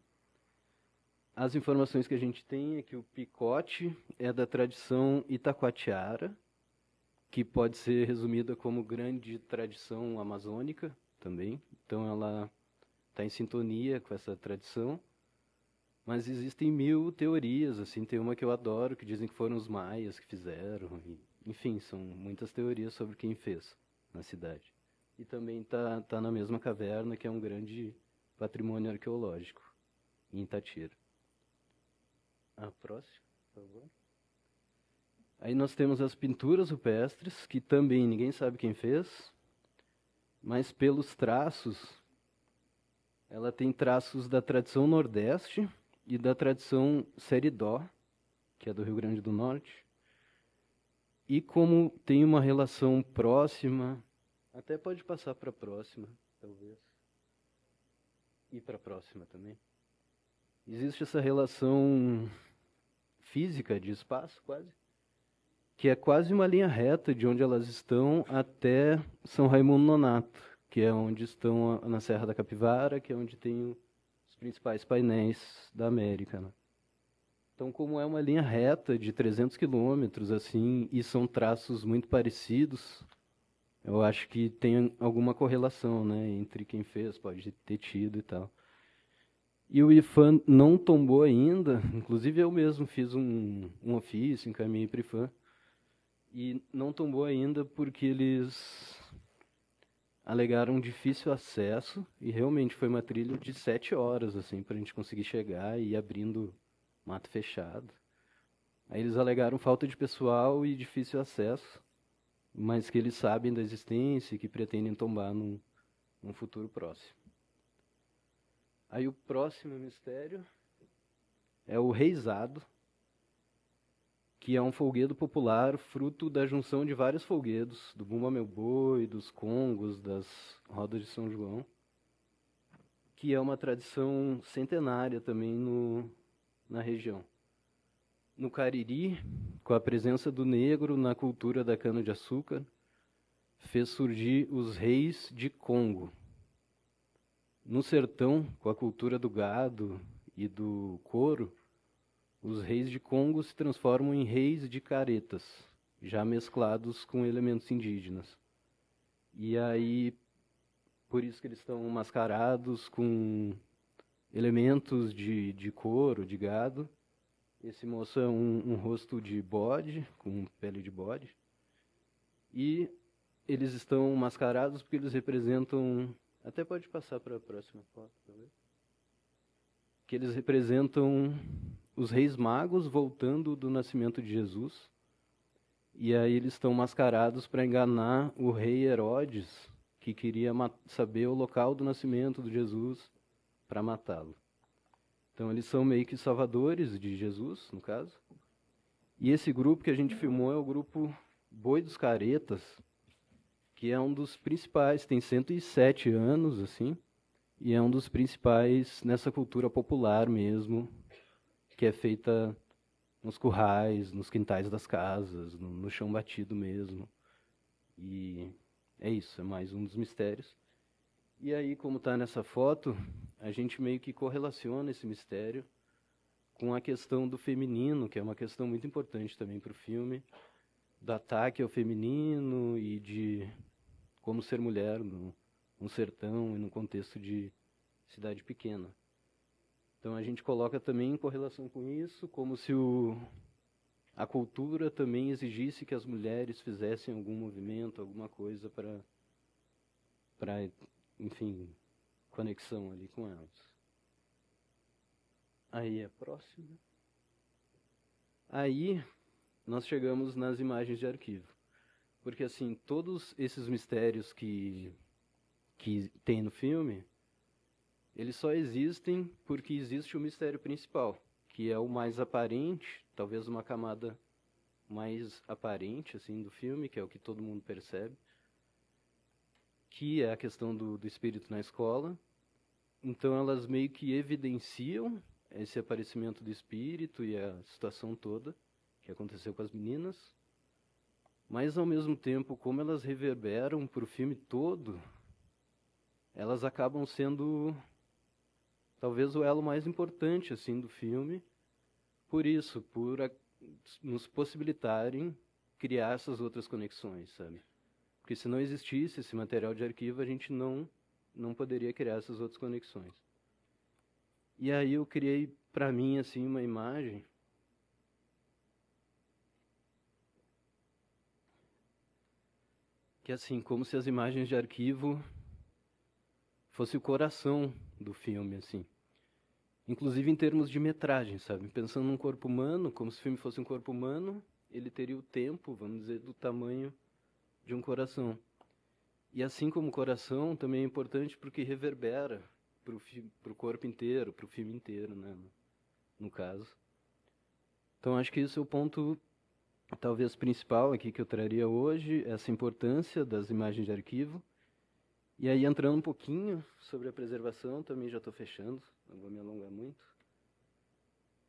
As informações que a gente tem é que o picote é da tradição itacoatiara, que pode ser resumida como grande tradição amazônica também. Então, ela está em sintonia com essa tradição. Mas existem 1000 teorias, assim, tem uma que eu adoro, que dizem que foram os maias que fizeram. E, enfim, são muitas teorias sobre quem fez na cidade. E também tá na mesma caverna, que é um grande patrimônio arqueológico, em Itatira. A próxima, por favor. Aí nós temos as pinturas rupestres, que também ninguém sabe quem fez, mas pelos traços, ela tem traços da tradição nordeste e da tradição seridó, que é do Rio Grande do Norte. E como tem uma relação próxima, até pode passar para a próxima, talvez. E para a próxima também. Existe essa relação física de espaço, quase, que é quase uma linha reta de onde elas estão até São Raimundo Nonato, que é onde estão na Serra da Capivara, que é onde tem os principais painéis da América, né? Então, como é uma linha reta de 300 quilômetros, assim, e são traços muito parecidos, eu acho que tem alguma correlação, né, entre quem fez, pode ter tido e tal. E o IPHAN não tombou ainda, inclusive eu mesmo fiz um ofício, encaminhei para o IPHAN, e não tombou ainda porque eles alegaram difícil acesso, e realmente foi uma trilha de 7 horas, assim, para a gente conseguir chegar e ir abrindo mato fechado. Aí eles alegaram falta de pessoal e difícil acesso, mas que eles sabem da existência e que pretendem tombar num futuro próximo. Aí o próximo mistério é o reisado, que é um folguedo popular fruto da junção de vários folguedos, do Bumba Meu Boi, dos congos, das rodas de São João, que é uma tradição centenária também na região. No Cariri, com a presença do negro na cultura da cana-de-açúcar, fez surgir os reis de Congo. No sertão, com a cultura do gado e do couro, os reis de Congo se transformam em reis de caretas, já mesclados com elementos indígenas. E aí, por isso que eles estão mascarados com elementos de couro, de gado. Esse moço é um rosto de bode, com pele de bode. E eles estão mascarados porque eles representam... Até pode passar para a próxima foto, talvez. Que eles representam os reis magos voltando do nascimento de Jesus. E aí eles estão mascarados para enganar o rei Herodes, que queria saber o local do nascimento de Jesus para matá-lo. Então, eles são meio que salvadores de Jesus, no caso. E esse grupo que a gente filmou é o grupo Boi dos Caretas, que é um dos principais, tem 107 anos, assim, e é um dos principais nessa cultura popular mesmo, que é feita nos currais, nos quintais das casas, no chão batido mesmo. E é isso, é mais um dos mistérios. E aí, como está nessa foto, a gente meio que correlaciona esse mistério com a questão do feminino, que é uma questão muito importante também para o filme, do ataque ao feminino e de como ser mulher num sertão e num contexto de cidade pequena. Então a gente coloca também em correlação com isso, como se a cultura também exigisse que as mulheres fizessem algum movimento, alguma coisa para, enfim, conexão ali com elas. Aí a próxima. Aí nós chegamos nas imagens de arquivo. Porque, assim, todos esses mistérios que tem no filme, eles só existem porque existe o mistério principal, que é o mais aparente, talvez uma camada mais aparente, assim, do filme, que é o que todo mundo percebe, que é a questão do espírito na escola. Então, elas meio que evidenciam esse aparecimento do espírito e a situação toda que aconteceu com as meninas, mas, ao mesmo tempo, como elas reverberam para o filme todo, elas acabam sendo, talvez, o elo mais importante assim, do filme, por isso, por nos possibilitarem criar essas outras conexões, sabe? Porque se não existisse esse material de arquivo, a gente não poderia criar essas outras conexões. E aí eu criei, para mim, assim, uma imagem que, assim, como se as imagens de arquivo fosse o coração do filme, assim. Inclusive em termos de metragem, sabe? Pensando num corpo humano, como se o filme fosse um corpo humano, ele teria o tempo, vamos dizer, do tamanho de um coração. E assim como o coração, também é importante porque reverbera para o corpo inteiro, para o filme inteiro, né? No caso. Então, acho que esse é o ponto, talvez, principal aqui que eu traria hoje, essa importância das imagens de arquivo. E aí, entrando um pouquinho sobre a preservação, também já estou fechando, não vou me alongar muito.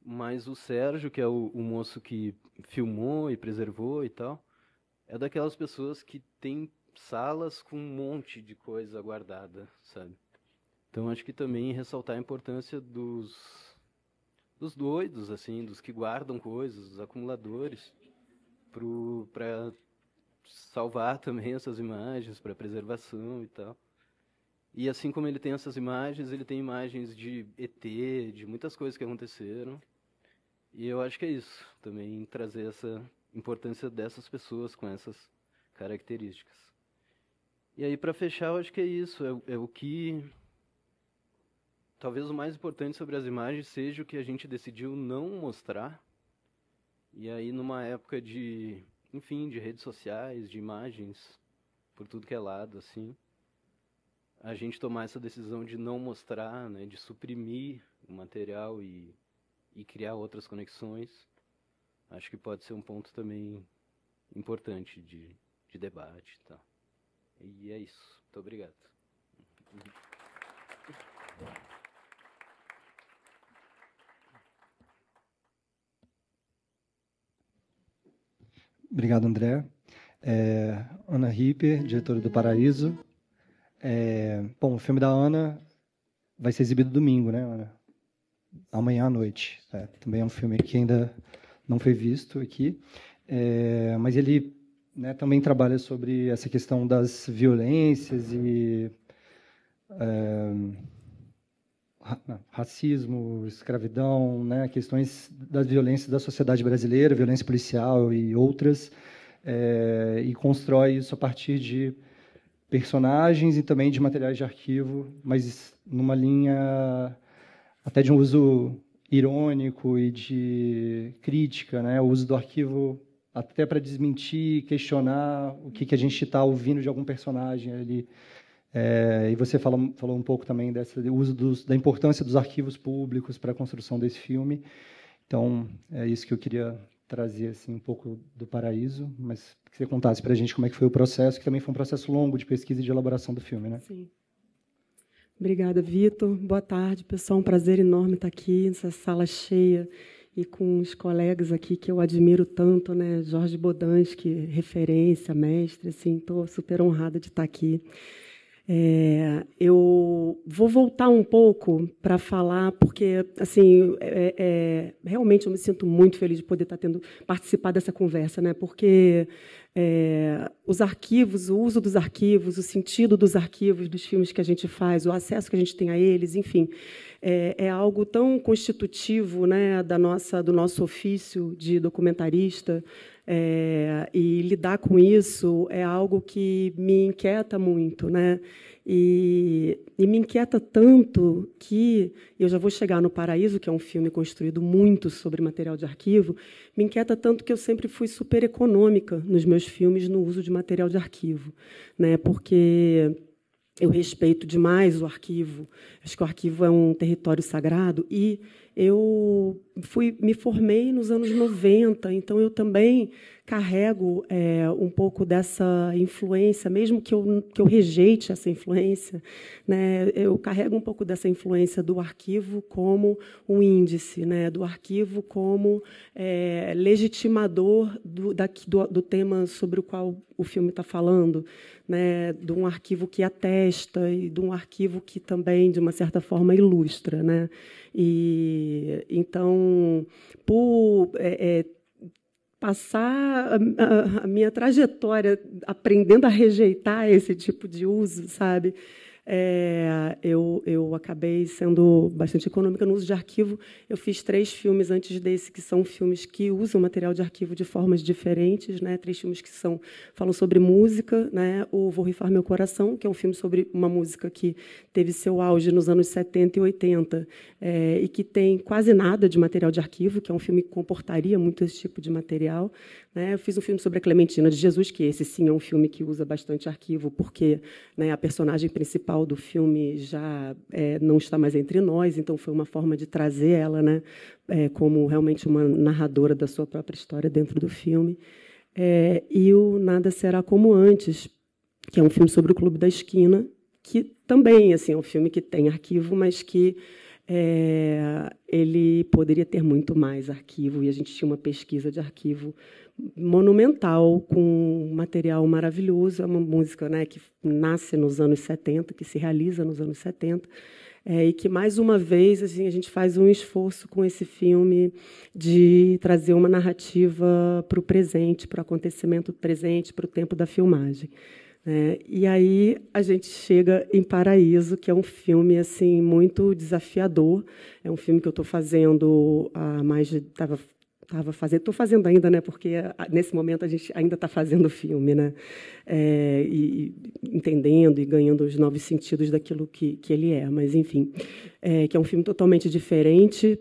Mas o Sérgio, que é o moço que filmou e preservou e tal, é daquelas pessoas que tem salas com um monte de coisa guardada, sabe? Então, acho que também ressaltar a importância dos doidos, assim, dos que guardam coisas, dos acumuladores, para salvar também essas imagens, para preservação e tal. E assim como ele tem essas imagens, ele tem imagens de ET, de muitas coisas que aconteceram. E eu acho que é isso, também trazer essa importância dessas pessoas com essas características. E aí, para fechar, eu acho que é isso, é o que... Talvez o mais importante sobre as imagens seja o que a gente decidiu não mostrar. E aí, numa época de, enfim, de redes sociais, de imagens, por tudo que é lado, assim, a gente tomar essa decisão de não mostrar, né, de suprimir o material e criar outras conexões, acho que pode ser um ponto também importante de debate e tal. E é isso. Muito obrigado. Obrigado, André. Ana Ripper, diretora do Paraíso. Bom, o filme da Ana vai ser exibido domingo, né, Ana? Amanhã à noite. Também é um filme que ainda não foi visto aqui, mas ele, né, também trabalha sobre essa questão das violências e racismo, escravidão, né, questões das violências da sociedade brasileira, violência policial e outras, e constrói isso a partir de personagens e também de materiais de arquivo, mas numa linha até de um uso irônico e de crítica, né, o uso do arquivo até para desmentir, questionar o que a gente está ouvindo de algum personagem ali E você falou um pouco também do uso da importância dos arquivos públicos para a construção desse filme. Então, é isso que eu queria trazer assim, um pouco do Paraíso, mas que você contasse para a gente como é que foi o processo, que também foi um processo longo de pesquisa e de elaboração do filme, né? Sim. Obrigada, Vitor. Boa tarde, pessoal. Um prazer enorme estar aqui nessa sala cheia e com os colegas aqui que eu admiro tanto, né? Jorge Bodansky, referência, mestre, assim, estou super honrada de estar aqui. Eu vou voltar um pouco para falar, porque assim, realmente eu me sinto muito feliz de poder participar dessa conversa, né? Porque os arquivos, o uso dos arquivos, o sentido dos arquivos, dos filmes que a gente faz, o acesso que a gente tem a eles, enfim, é algo tão constitutivo, né, do nosso ofício de documentarista. E lidar com isso é algo que me inquieta muito, né? E me inquieta tanto que eu já vou chegar no Paraíso, que é um filme construído muito sobre material de arquivo. Me inquieta tanto que eu sempre fui super econômica nos meus filmes no uso de material de arquivo, né? Porque eu respeito demais o arquivo. Acho que o arquivo é um território sagrado e eu me formei nos anos 90, então eu também carrego um pouco dessa influência, mesmo que eu rejeite essa influência, né? Eu carrego um pouco dessa influência do arquivo como um índice, né? Do arquivo como legitimador do tema sobre o qual o filme está falando, né? De um arquivo que atesta e de um arquivo que também, de uma certa forma, ilustra, né? E então, por passar a minha trajetória aprendendo a rejeitar esse tipo de uso, sabe? Eu acabei sendo bastante econômica no uso de arquivo. Eu fiz 3 filmes antes desse, que são filmes que usam material de arquivo de formas diferentes, né? 3 filmes que falam sobre música, né? O Vou Rifar Meu Coração, que é um filme sobre uma música que teve seu auge nos anos 70 e 80, e que tem quase nada de material de arquivo, que é um filme que comportaria muito esse tipo de material, né? Eu fiz um filme sobre a Clementina de Jesus, que esse sim é um filme que usa bastante arquivo, porque, né, a personagem principal do filme já não está mais entre nós, então foi uma forma de trazer ela, né, como realmente uma narradora da sua própria história dentro do filme. E o Nada Será Como Antes, que é um filme sobre o Clube da Esquina, que também assim, é um filme que tem arquivo, mas que ele poderia ter muito mais arquivo, e a gente tinha uma pesquisa de arquivo monumental, com material maravilhoso. É uma música, né, que nasce nos anos 70, que se realiza nos anos 70, e que, mais uma vez, assim, a gente faz um esforço com esse filme de trazer uma narrativa para o presente, para o acontecimento presente, para o tempo da filmagem. E aí a gente chega em Paraíso, que é um filme assim muito desafiador. É um filme que eu estou fazendo há mais de... Estou fazendo ainda, né? Porque nesse momento a gente ainda está fazendo o filme, né? E entendendo e ganhando os novos sentidos daquilo que ele é. Mas, enfim, que é um filme totalmente diferente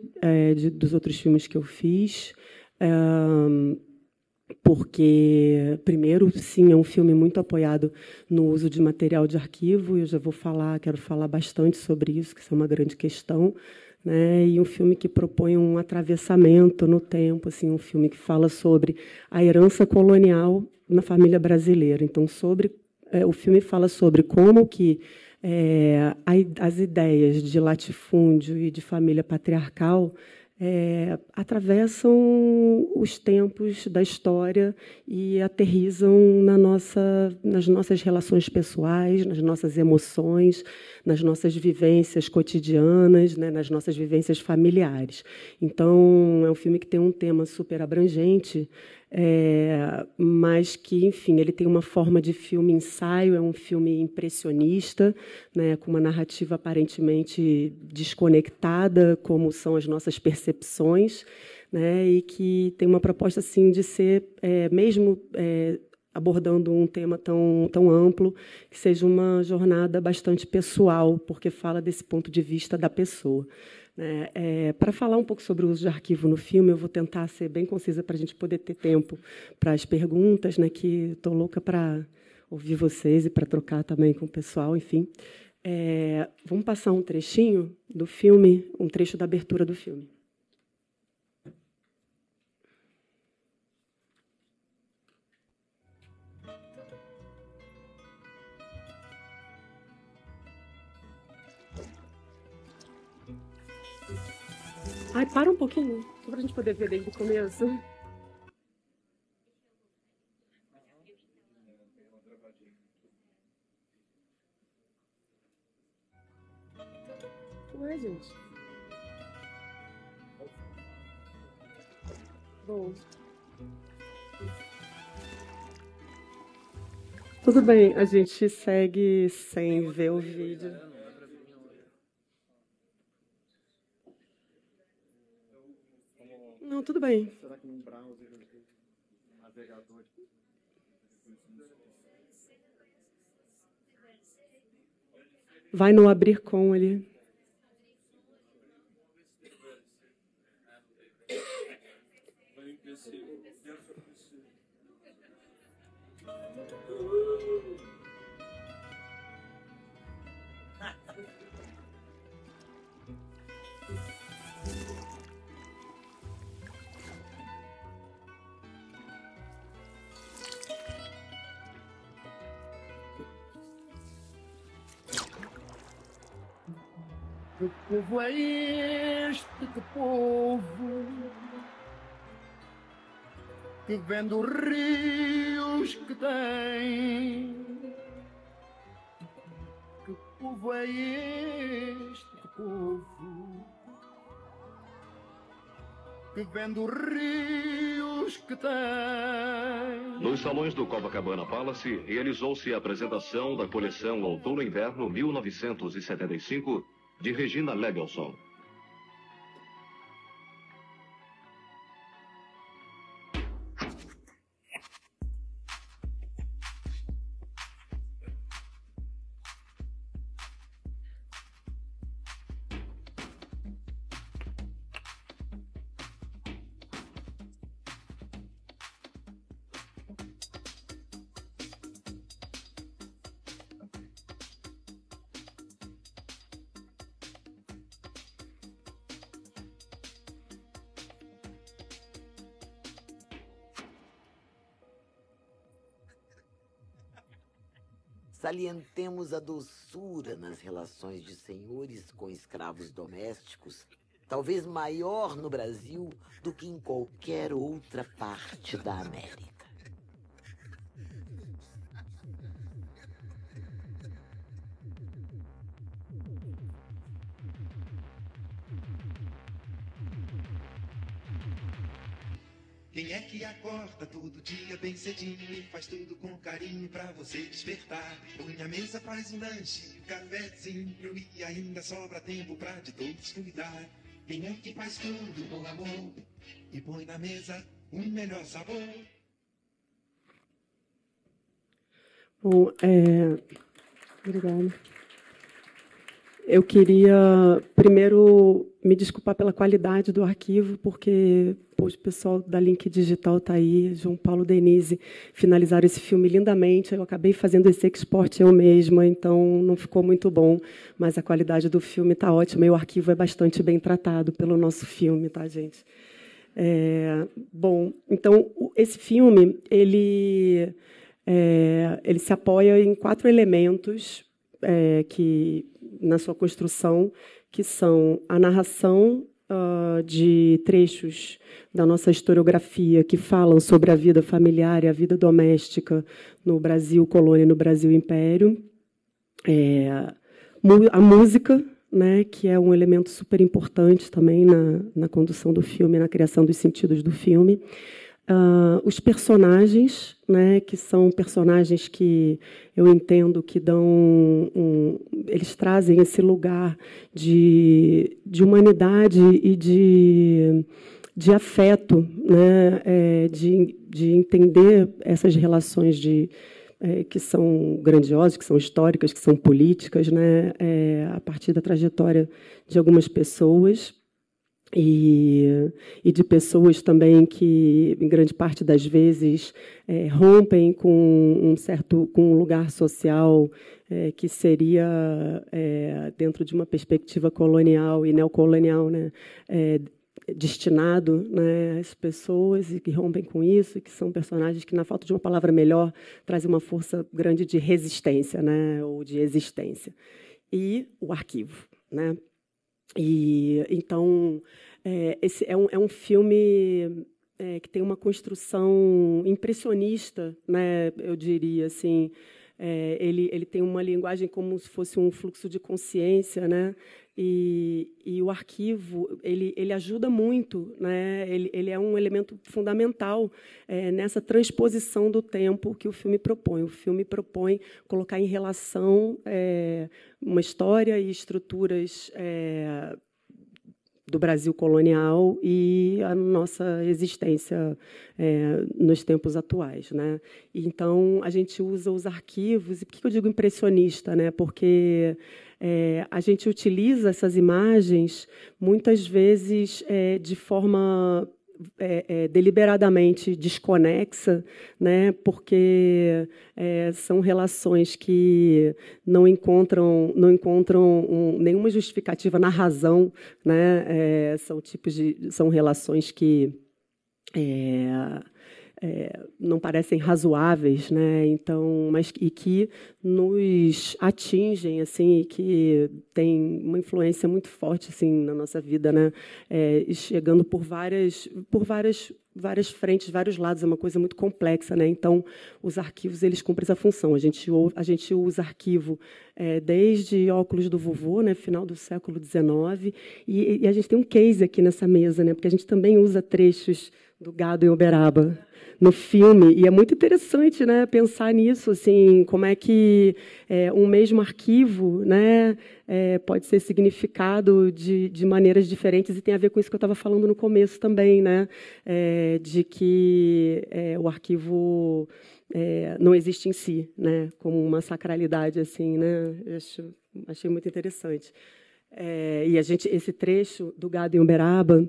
dos outros filmes que eu fiz. Porque, primeiro, sim, é um filme muito apoiado no uso de material de arquivo, e eu já quero falar bastante sobre isso, que isso é uma grande questão, né? E um filme que propõe um atravessamento no tempo, assim, um filme que fala sobre a herança colonial na família brasileira. Então, o filme fala sobre como que as ideias de latifúndio e de família patriarcal atravessam os tempos da história e aterrizam nas nossas relações pessoais, nas nossas emoções, nas nossas vivências cotidianas, né, nas nossas vivências familiares. Então, é um filme que tem um tema super abrangente, mas que, enfim, ele tem uma forma de filme-ensaio, é um filme impressionista, né, com uma narrativa aparentemente desconectada, como são as nossas percepções, né, e que tem uma proposta assim, de ser, mesmo abordando um tema tão amplo, que seja uma jornada bastante pessoal, porque fala desse ponto de vista da pessoa. Para falar um pouco sobre o uso de arquivo no filme, eu vou tentar ser bem concisa para a gente poder ter tempo para as perguntas, né, que estou louca para ouvir vocês e para trocar também com o pessoal, enfim. Vamos passar um trechinho do filme, um trecho da abertura do filme. Ai, para um pouquinho, só para a gente poder ver desde o começo. Ué, gente. Bom. Tudo bem, a gente segue sem ver o vídeo. Não, tudo bem. Será que num browser, navegador? Vai no abrir com ele. Que povo é este, que povo, que vende os rios que tem? Que povo é este, que povo, que vende os rios que tem? Nos salões do Copacabana Palace, realizou-se a apresentação da coleção Outono-Inverno 1975, de Regina Legelson. Salientemos a doçura nas relações de senhores com escravos domésticos, talvez maior no Brasil do que em qualquer outra parte da América. Quem é que acorda todo dia bem cedinho e faz tudo com carinho pra você despertar? Põe a mesa, faz um lanche, um cafezinho e ainda sobra tempo pra de todos cuidar. Quem é que faz tudo com amor e põe na mesa um melhor sabor? Bom, obrigada. Eu queria, primeiro, me desculpar pela qualidade do arquivo, porque o pessoal da Link Digital está aí, João Paulo e Denise, finalizaram esse filme lindamente. Eu acabei fazendo esse export eu mesma, então não ficou muito bom, mas a qualidade do filme está ótima e o arquivo é bastante bem tratado pelo nosso filme, tá, gente? Bom, então, esse filme ele se apoia em 4 elementos que, na sua construção, que são a narração de trechos da nossa historiografia que falam sobre a vida familiar e a vida doméstica no Brasil colônia e no Brasil império, a música, né, que é um elemento super importante também na condução do filme, na criação dos sentidos do filme. Os personagens, né, que são personagens que eu entendo que dão eles trazem esse lugar de humanidade e de afeto, né, de entender essas relações que são grandiosas, que são históricas, que são políticas, né, a partir da trajetória de algumas pessoas. e de pessoas também que, em grande parte das vezes, rompem com um lugar social que seria, dentro de uma perspectiva colonial e neocolonial, né, destinado, né, às pessoas e que rompem com isso, que são personagens que, na falta de uma palavra melhor, trazem uma força grande de resistência, né, ou de existência. E o arquivo, né? E então esse é um filme que tem uma construção impressionista, né? Eu diria assim. Ele tem uma linguagem como se fosse um fluxo de consciência, né? E o arquivo ele ajuda muito, né? Ele é um elemento fundamental nessa transposição do tempo que o filme propõe. O filme propõe colocar em relação uma história e estruturas do Brasil colonial e a nossa existência nos tempos atuais, né? Então a gente usa os arquivos. E por que eu digo impressionista, né? Porque a gente utiliza essas imagens muitas vezes de forma deliberadamente desconexa, né? Porque são relações que não encontram nenhuma justificativa na razão, né? São relações que não parecem razoáveis, né? Então, e que nos atingem, assim, e que tem uma influência muito forte, assim, na nossa vida, né? Chegando por várias frentes, vários lados, é uma coisa muito complexa, né? Então, os arquivos eles cumprem essa função. A gente usa arquivo desde Óculos do Vovô, né? Final do século XIX, e a gente tem um case aqui nessa mesa, né? Porque a gente também usa trechos do Gado em Uberaba no filme, e é muito interessante, né, pensar nisso, assim, como é que um mesmo arquivo, né, pode ser significado de maneiras diferentes, e tem a ver com isso que eu estava falando no começo também, né, de que o arquivo não existe em si, né, como uma sacralidade, assim, né, achei muito interessante. E esse trecho do Gado em Uberaba,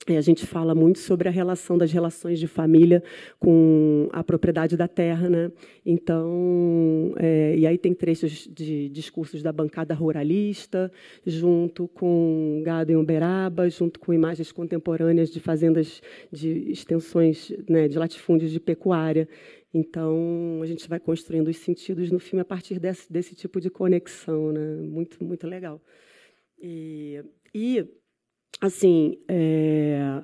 a gente fala muito sobre a relação das relações de família com a propriedade da terra, né? Então, e aí tem trechos de discursos da bancada ruralista, junto com Gado em Uberaba, junto com imagens contemporâneas de fazendas de extensões, né, de latifúndios de pecuária. Então, a gente vai construindo os sentidos no filme a partir desse tipo de conexão, né? Muito, muito legal. E assim,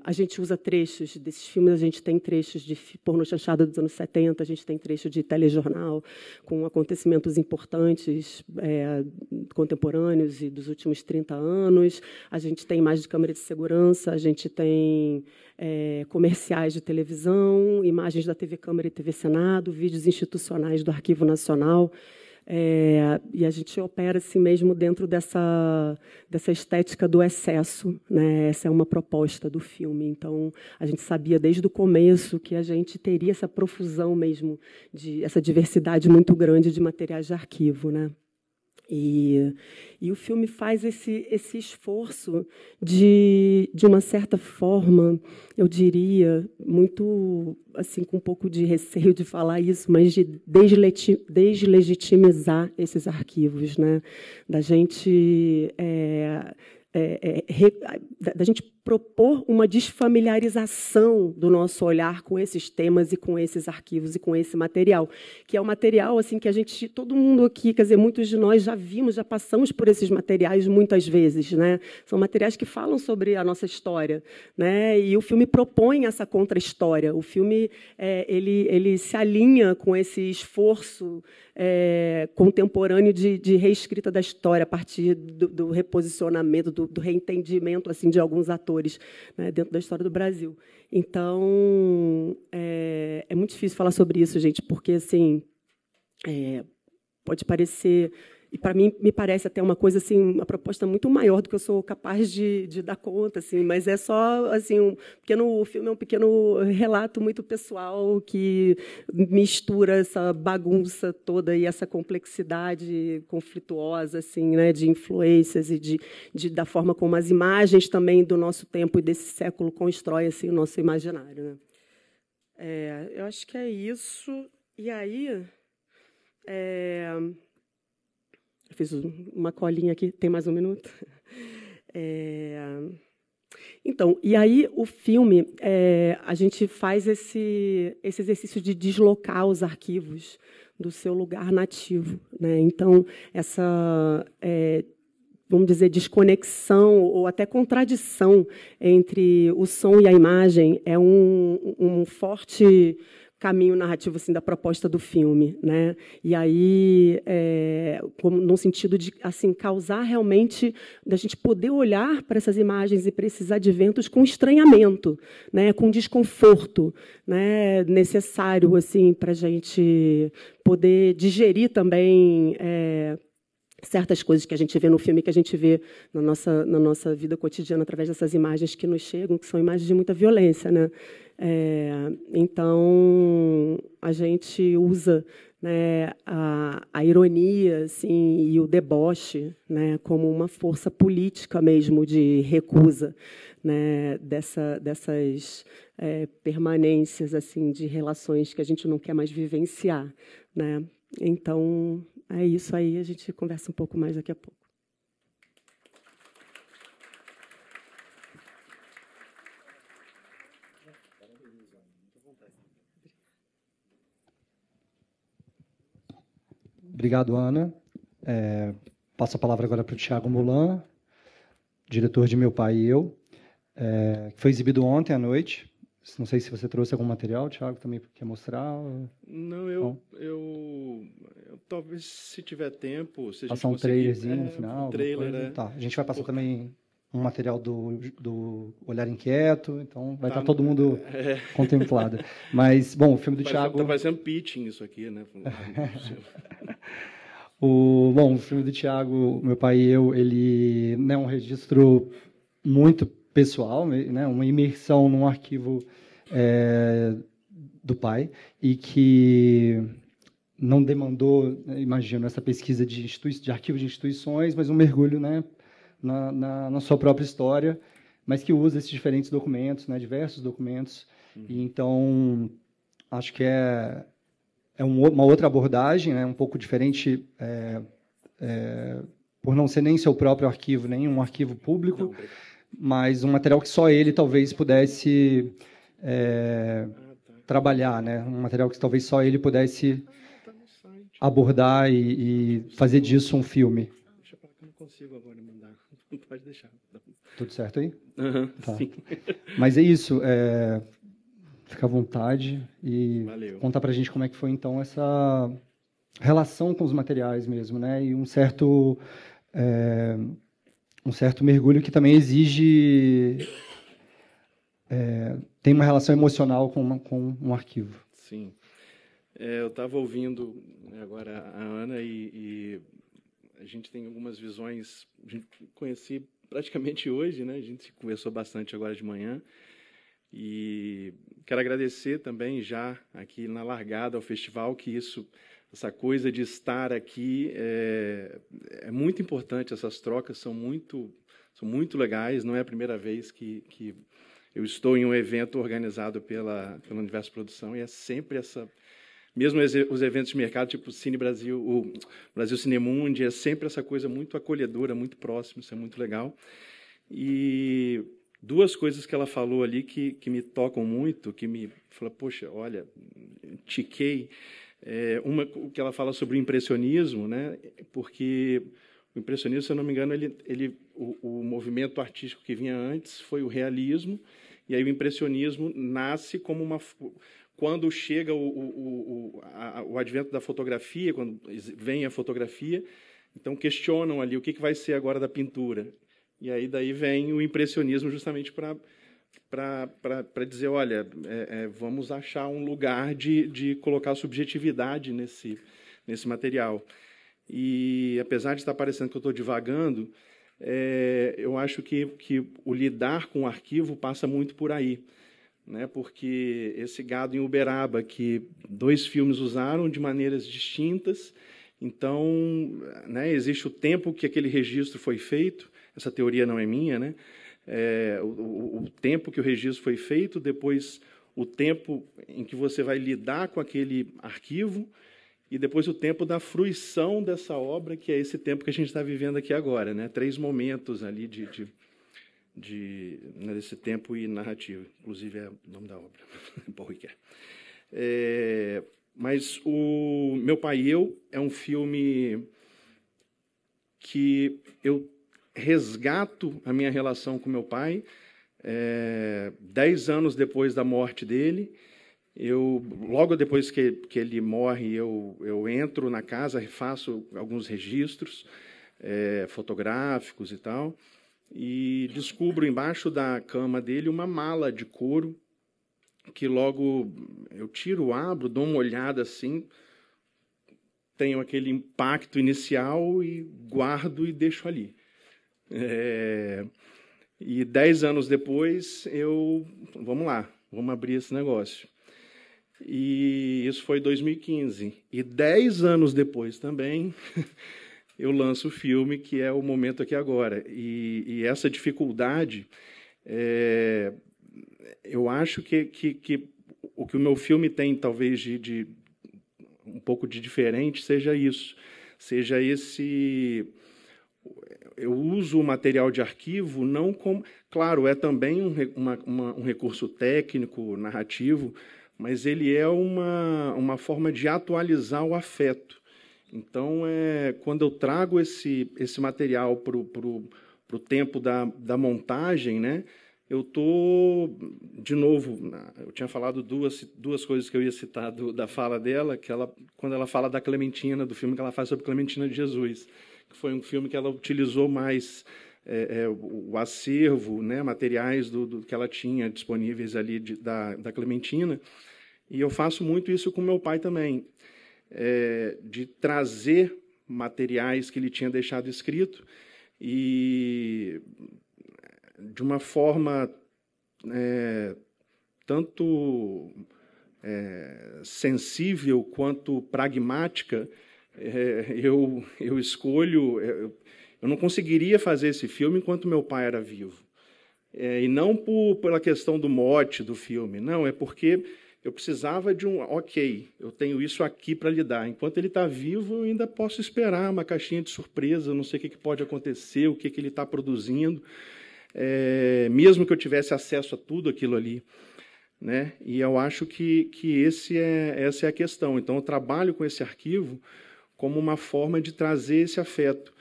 a gente usa trechos desses filmes, a gente tem trechos de pornô chanchada dos anos 70, a gente tem trecho de telejornal com acontecimentos importantes contemporâneos e dos últimos 30 anos, a gente tem imagens de câmera de segurança, a gente tem comerciais de televisão, imagens da TV Câmara e TV Senado, vídeos institucionais do Arquivo Nacional. E a gente opera assim mesmo dentro dessa estética do excesso, né? Essa é uma proposta do filme. Então, a gente sabia desde o começo que a gente teria essa profusão mesmo, essa diversidade muito grande de materiais de arquivo, né? E o filme faz esse esforço de uma certa forma, eu diria, muito assim, com um pouco de receio de falar isso, mas de deslegitimizar esses arquivos, né? Da gente propor uma desfamiliarização do nosso olhar com esses temas e com esses arquivos e com esse material, que é um material assim que todo mundo aqui, quer dizer, muitos de nós já vimos, já passamos por esses materiais muitas vezes, né? São materiais que falam sobre a nossa história, né? E o filme propõe essa contra-história. O filme ele se alinha com esse esforço contemporâneo de reescrita da história a partir do reposicionamento, do reentendimento assim de alguns atores, né, dentro da história do Brasil. Então, é muito difícil falar sobre isso, gente, porque assim pode parecer E, para mim, me parece até uma coisa, assim, uma proposta muito maior do que eu sou capaz de dar conta, assim, mas é só, assim, o filme é um pequeno relato muito pessoal que mistura essa bagunça toda e essa complexidade conflituosa, assim, né, de influências e da forma como as imagens também do nosso tempo e desse século constroem, assim, o nosso imaginário, né? Eu acho que é isso. E aí... Eu fiz uma colinha aqui, tem mais um minuto. Então, e aí o filme, a gente faz esse exercício de deslocar os arquivos do seu lugar nativo, né? Então, essa, vamos dizer, desconexão ou até contradição entre o som e a imagem é um forte caminho narrativo, assim, da proposta do filme, né? E aí, como no sentido de, assim, causar realmente da gente poder olhar para essas imagens e para esses adventos com estranhamento, né? Com desconforto, né? Necessário, assim, para a gente poder digerir também certas coisas que a gente vê no filme, que a gente vê na nossa vida cotidiana através dessas imagens que nos chegam, que são imagens de muita violência, né? Então, a gente usa, né, a ironia, assim, e o deboche, né, como uma força política mesmo de recusa, né, dessas permanências, assim, de relações que a gente não quer mais vivenciar, né? Então, é isso aí, a gente conversa um pouco mais daqui a pouco. Obrigado, Ana. Passo a palavra agora para o Thiago Mulan, diretor de Meu Pai e Eu, que foi exibido ontem à noite. Não sei se você trouxe algum material, Thiago, também quer mostrar? Não, eu talvez, se tiver tempo, se a gente passar um conseguir, trailerzinho no final. Um trailer, Tá, a gente vai passar também um material do Olhar Inquieto, então vai estar todo mundo contemplado. Mas, bom, o filme do Thiago... Está parecendo pitching isso aqui, né? O filme do Thiago, Meu Pai e Eu, ele é um registro muito pessoal, né? Uma imersão num arquivo do pai, e que não demandou, imagino, essa pesquisa de arquivo de instituições, mas um mergulho, né, na sua própria história, mas que usa esses diferentes documentos, né, diversos documentos. E então, acho que é uma outra abordagem, né, um pouco diferente, por não ser nem seu próprio arquivo, nem um arquivo público, mas um material que só ele talvez pudesse trabalhar, né, um material que talvez só ele pudesse abordar e fazer disso um filme. Deixa eu falar que eu não consigo agora mandar. Pode deixar. Tudo certo aí? Tá. Sim. Mas é isso. Fica à vontade e Valeu. Contar para a gente como é que foi, então, essa relação com os materiais mesmo, né? E um certo mergulho que também exige... tem uma relação emocional com um arquivo. Sim. Eu estava ouvindo agora a Ana e a gente tem algumas visões. A gente conheci praticamente hoje, né? A gente conversou bastante agora de manhã. E quero agradecer também já aqui na largada ao festival, que essa coisa de estar aqui é muito importante. Essas trocas são muito legais. Não é a primeira vez que eu estou em um evento organizado pela Universo Produção, e é sempre essa... Mesmo os eventos de mercado, tipo o Cine Brasil, o Brasil Cinemundi, é sempre essa coisa muito acolhedora, muito próxima, isso é muito legal. E duas coisas que ela falou ali que me tocam muito, que me fala, poxa, olha, tiquei. Uma que ela fala sobre o impressionismo, né? Porque o impressionismo, se eu não me engano, o movimento artístico que vinha antes foi o realismo, e aí o impressionismo nasce como uma... Quando chega o advento da fotografia, quando vem a fotografia, então questionam ali o que vai ser agora da pintura. E aí daí vem o impressionismo justamente para dizer, olha, vamos achar um lugar de colocar subjetividade nesse material. E, apesar de estar parecendo que eu estou divagando, eu acho que o lidar com o arquivo passa muito por aí, né? Porque esse gado em Uberaba, que 2 filmes usaram de maneiras distintas, então, né, existe o tempo que aquele registro foi feito, essa teoria não é minha, né? O tempo que o registro foi feito, depois o tempo em que você vai lidar com aquele arquivo, e depois o tempo da fruição dessa obra, que é esse tempo que a gente está vivendo aqui agora, né? 3 momentos ali né, desse tempo e narrativo. Inclusive é o nome da obra, Paul Ricoeur. Mas o Meu Pai e Eu é um filme que eu resgato a minha relação com meu pai 10 anos depois da morte dele. Logo depois que ele morre, eu entro na casa, faço alguns registros fotográficos e tal, e descubro embaixo da cama dele uma mala de couro, que logo eu tiro, abro, dou uma olhada assim, tenho aquele impacto inicial e guardo e deixo ali. E 10 anos depois, vamos lá, vamos abrir esse negócio. E isso foi 2015. E 10 anos depois também, eu lanço o filme, que é o Momento Aqui Agora. E essa dificuldade, eu acho que o que o meu filme tem, talvez, de um pouco de diferente, seja isso. Seja esse... Eu uso o material de arquivo não como... Claro, é também um recurso técnico, narrativo, mas ele é uma forma de atualizar o afeto. Então, quando eu trago esse material para o tempo da montagem, né, eu estou, de novo, eu tinha falado duas coisas que eu ia citar da fala dela, quando ela fala da Clementina, do filme que ela faz sobre Clementina de Jesus, que foi um filme que ela utilizou mais o acervo, né, materiais do que ela tinha disponíveis ali da Clementina. E eu faço muito isso com meu pai também, de trazer materiais que ele tinha deixado escrito e de uma forma tanto sensível quanto pragmática. Eu escolho... Eu não conseguiria fazer esse filme enquanto meu pai era vivo. E não pela questão do mote do filme, não, é porque eu precisava de ok, eu tenho isso aqui para lidar. Enquanto ele está vivo, eu ainda posso esperar uma caixinha de surpresa, não sei o que pode acontecer, o que ele está produzindo, mesmo que eu tivesse acesso a tudo aquilo ali, né? E eu acho que essa é a questão. Então, eu trabalho com esse arquivo como uma forma de trazer esse afeto,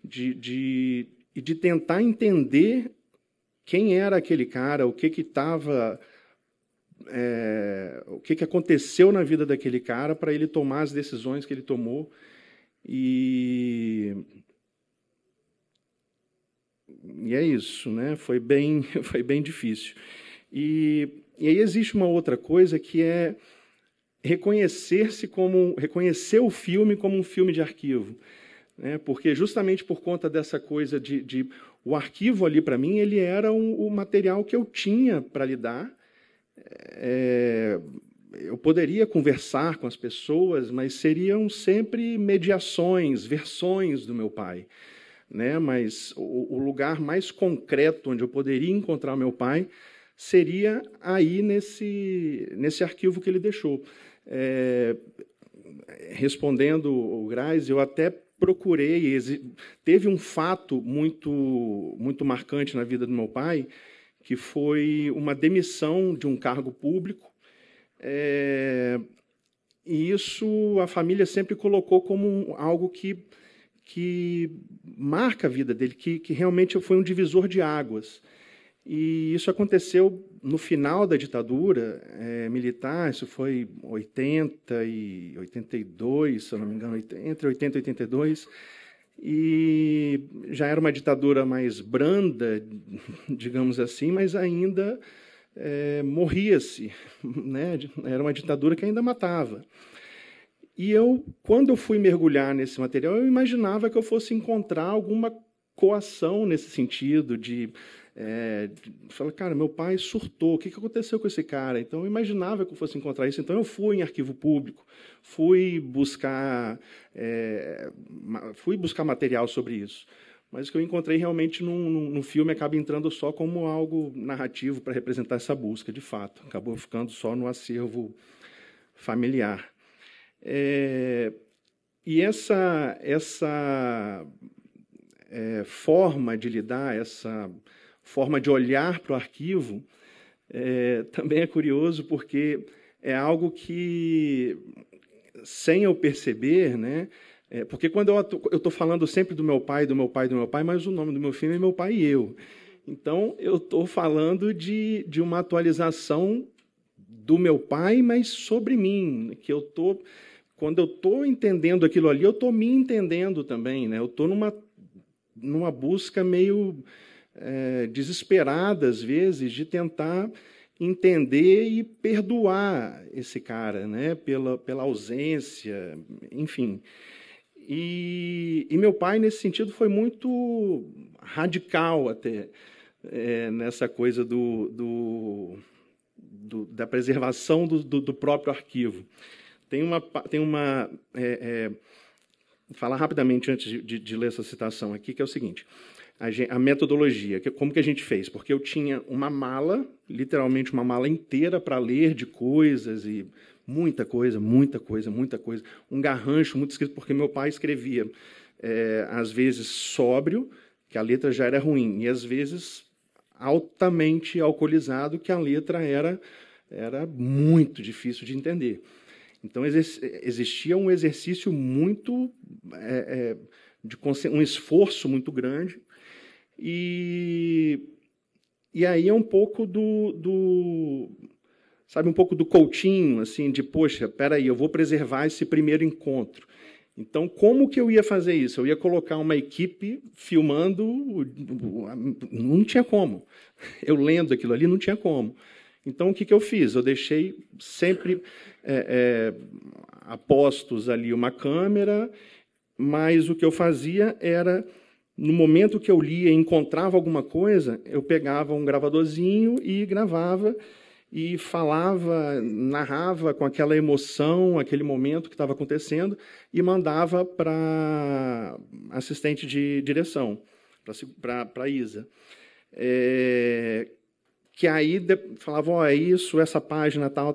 de tentar entender quem era aquele cara, o que estava... o que aconteceu na vida daquele cara para ele tomar as decisões que ele tomou. E é isso, né? Foi bem difícil. E aí existe uma outra coisa, que é reconhecer o filme como um filme de arquivo, né? Porque justamente por conta dessa coisa o arquivo ali, para mim, ele era o material que eu tinha para lidar. Eu poderia conversar com as pessoas, mas seriam sempre mediações, versões do meu pai, né? Mas o lugar mais concreto onde eu poderia encontrar o meu pai seria aí nesse arquivo que ele deixou. Respondendo o Graz, eu até procurei... Teve um fato muito marcante na vida do meu pai, que foi uma demissão de um cargo público, e isso a família sempre colocou como algo que marca a vida dele, que realmente foi um divisor de águas. E isso aconteceu no final da ditadura militar, isso foi 80 e 82, se eu não me engano, entre 80 e 82, e já era uma ditadura mais branda, digamos assim, mas ainda morria-se, né? Era uma ditadura que ainda matava. E quando eu fui mergulhar nesse material, eu imaginava que eu fosse encontrar alguma coação nesse sentido de falar, cara, meu pai surtou, o que aconteceu com esse cara? Então, eu imaginava que eu fosse encontrar isso. Então, eu fui em arquivo público, fui buscar material sobre isso. Mas o que eu encontrei realmente no filme acaba entrando só como algo narrativo para representar essa busca, de fato. Acabou ficando só no acervo familiar. E essa forma de lidar, essa forma de olhar para o arquivo, também é curioso, porque é algo que, sem eu perceber, né? Porque quando eu estou falando sempre do meu pai, mas o nome do meu filme é Meu Pai e Eu. Então, eu estou falando de uma atualização do meu pai, mas sobre mim, que quando eu estou entendendo aquilo ali, eu estou me entendendo também, né? Eu estou numa busca meio desesperada, às vezes, de tentar entender e perdoar esse cara, né? Pela ausência, enfim. E meu pai, nesse sentido, foi muito radical até, nessa coisa da preservação do próprio arquivo. Falar rapidamente antes de ler essa citação aqui, que é o seguinte: a metodologia, como que a gente fez? Porque eu tinha uma mala, literalmente uma mala inteira para ler de coisas, e muita coisa, um garrancho muito escrito, porque meu pai escrevia, às vezes sóbrio, que a letra já era ruim, e às vezes altamente alcoolizado, que a letra era muito difícil de entender. Então, existia um exercício muito, um esforço muito grande, e aí é um pouco sabe, um pouco do Coutinho, assim, de, poxa, espera aí, eu vou preservar esse primeiro encontro. Então, como que eu ia fazer isso? Eu ia colocar uma equipe filmando, não tinha como. Eu lendo aquilo ali, não tinha como. Então, o que eu fiz? Eu deixei sempre apostos ali uma câmera, mas o que eu fazia era, no momento que eu lia e encontrava alguma coisa, eu pegava um gravadorzinho e gravava, e falava, narrava com aquela emoção, aquele momento que estava acontecendo, e mandava para assistente de direção, para a Isa. Que aí falava, é isso, essa página tal,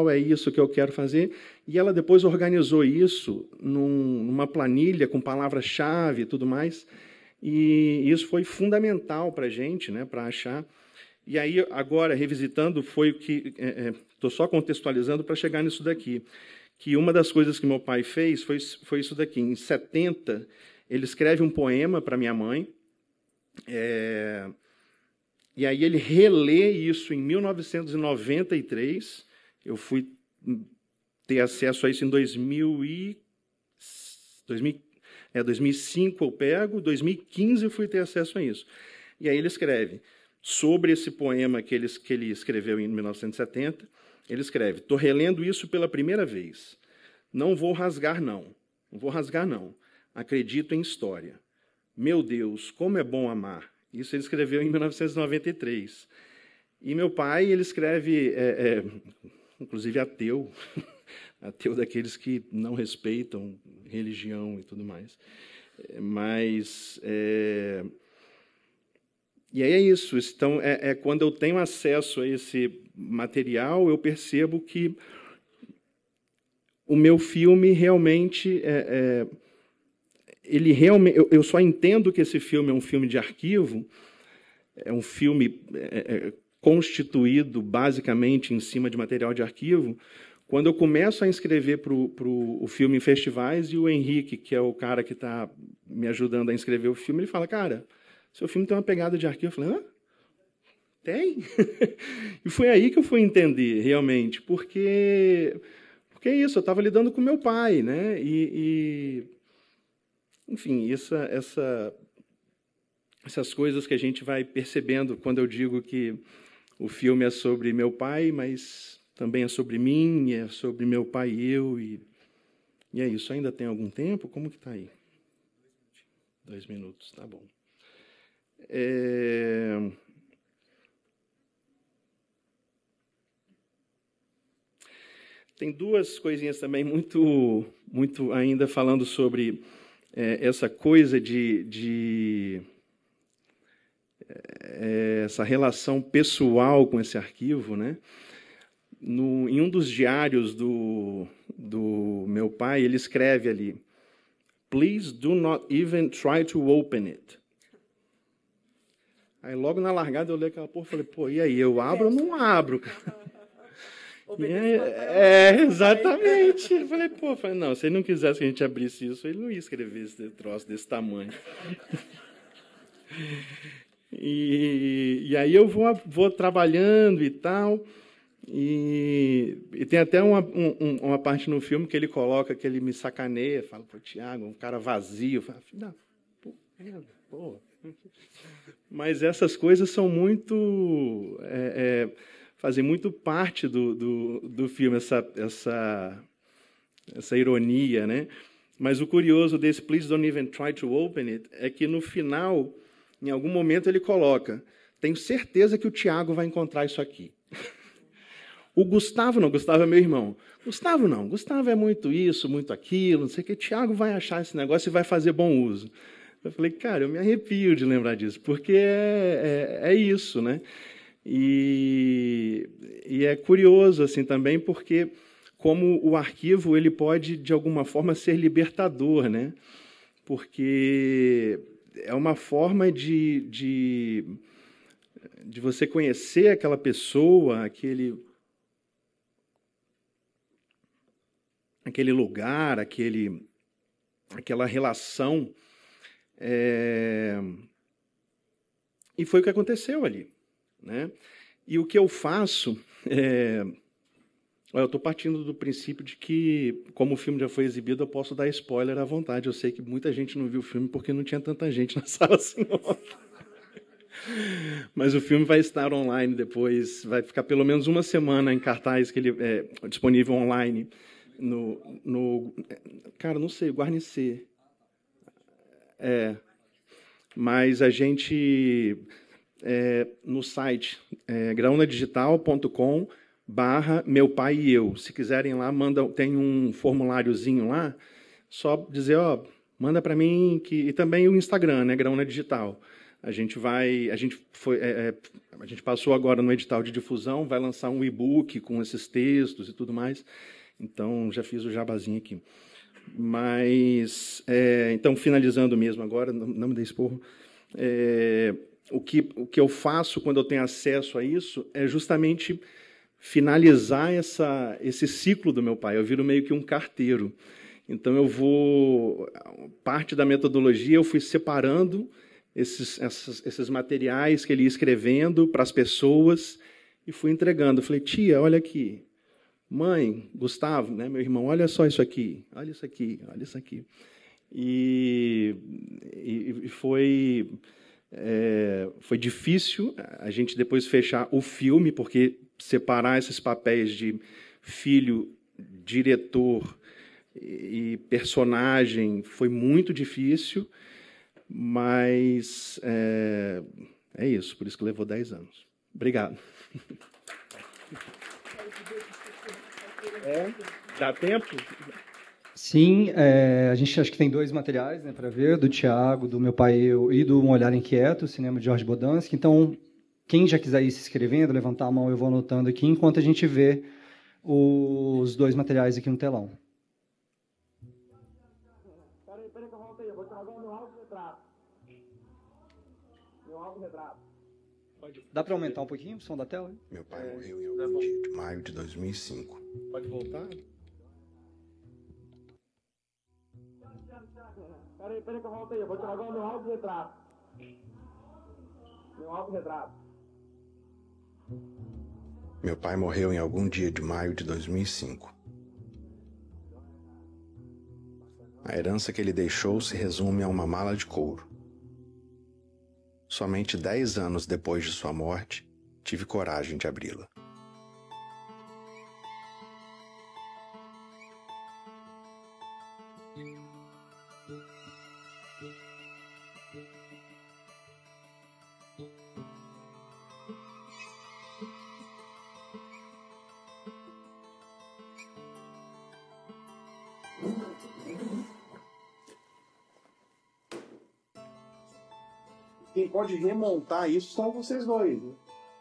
é isso que eu quero fazer. E ela depois organizou isso numa planilha com palavras-chave e tudo mais. E isso foi fundamental para a gente, né, para achar. E aí, agora, revisitando, foi o que... Estou só contextualizando para chegar nisso daqui. Que uma das coisas que meu pai fez foi isso daqui. Em 70, ele escreve um poema para minha mãe. E aí ele relê isso em 1993. Eu fui ter acesso a isso em 2005 eu pego, 2015 eu fui ter acesso a isso. E aí ele escreve sobre esse poema que ele escreveu em 1970. Ele escreve: estou relendo isso pela primeira vez. Não vou rasgar, não. Não vou rasgar, não. Acredito em história. Meu Deus, como é bom amar. Isso ele escreveu em 1993. E meu pai, ele escreve, inclusive ateu, ateu daqueles que não respeitam religião e tudo mais. E aí é isso. Então, quando eu tenho acesso a esse material, eu percebo que o meu filme realmente... eu só entendo que esse filme é um filme de arquivo, é um filme constituído basicamente em cima de material de arquivo, quando eu começo a inscrever para o filme em festivais, e o Henrique, que é o cara que está me ajudando a inscrever o filme, ele fala, cara, seu filme tem uma pegada de arquivo. Eu falei, hã? Tem? E foi aí que eu fui entender, realmente, porque é isso, eu estava lidando com meu pai, né? Enfim, essas coisas que a gente vai percebendo quando eu digo que o filme é sobre meu pai, mas também é sobre mim, é sobre meu pai e eu, e E é isso, ainda tem algum tempo? Como que está aí? 2 minutos, tá bom. Tem 2 coisinhas também muito ainda falando sobre essa coisa de essa relação pessoal com esse arquivo, né? Em um dos diários do meu pai, ele escreve ali: "Please do not even try to open it." Aí logo na largada eu olhei aquela porra e falei: pô, e aí, eu abro ou não abro? Exatamente. Eu falei, pô, não, se ele não quisesse que a gente abrisse isso, ele não ia escrever esse troço desse tamanho. E aí eu vou trabalhando e tal, e tem até uma parte no filme que ele coloca, que ele me sacaneia, fala, pô, Tiago, um cara vazio. Eu falo, pô. Mas essas coisas são muito... fazem muito parte do filme, essa ironia, né? Mas o curioso desse Please Don't Even Try to Open It é que no final, em algum momento, ele coloca: tenho certeza que o Tiago vai encontrar isso aqui. O Gustavo não, Gustavo é meu irmão. Gustavo não, Gustavo é muito isso, muito aquilo, não sei o que. Tiago vai achar esse negócio e vai fazer bom uso. Eu falei, cara, eu me arrepio de lembrar disso, porque é isso, né? E é curioso assim também, porque como o arquivo ele pode de alguma forma ser libertador, né? Porque é uma forma de você conhecer aquela pessoa, aquele lugar, aquela relação. E foi o que aconteceu ali, né? E o que eu faço eu estou partindo do princípio de que, como o filme já foi exibido, eu posso dar spoiler à vontade. Eu sei que muita gente não viu o filme porque não tinha tanta gente na sala assim. Mas o filme vai estar online depois, vai ficar pelo menos uma semana em cartaz, que ele é disponível online no cara, não sei, Guarnecer. Mas a gente no site graunadigital.com/meu pai e eu. Se quiserem lá, tem um formuláriozinho lá, só dizer, manda para mim, e também o Instagram, né, Graúna Digital. A gente passou agora no edital de difusão, vai lançar um e-book com esses textos e tudo mais. Então, já fiz o jabazinho aqui. Mas, então, finalizando mesmo agora, não me dê esporro, o que eu faço quando eu tenho acesso a isso é justamente finalizar esse ciclo do meu pai. Eu viro meio que um carteiro. Então, parte da metodologia, eu fui separando esses materiais que ele ia escrevendo para as pessoas e fui entregando. Eu falei, tia, olha aqui. Mãe, Gustavo, né, meu irmão, olha só isso aqui. Olha isso aqui, olha isso aqui. E foi difícil a gente depois fechar o filme, porque separar esses papéis de filho, diretor e personagem foi muito difícil, mas é isso, por isso que levou 10 anos. Obrigado. Dá tempo? Sim, a gente acho que tem 2 materiais, né, para ver, do Tiago, do Meu Pai e Eu, e do Um Olhar Inquieto, cinema de Jorge Bodansky. Então, quem já quiser ir se inscrevendo, levantar a mão, eu vou anotando aqui, enquanto a gente vê os 2 materiais aqui no telão. Peraí que eu volto aí, eu vou trazer meu autorretrato. Meu autorretrato. Dá para aumentar um pouquinho o som da tela? Meu pai morreu em algum dia de maio de 2005. Pode voltar? Peraí que eu volto aí, eu vou trazer meu autorretrato. Meu autorretrato. Meu pai morreu em algum dia de maio de 2005. A herança que ele deixou se resume a uma mala de couro. Somente 10 anos depois de sua morte, tive coragem de abri-la. pode remontar isso são vocês dois, né?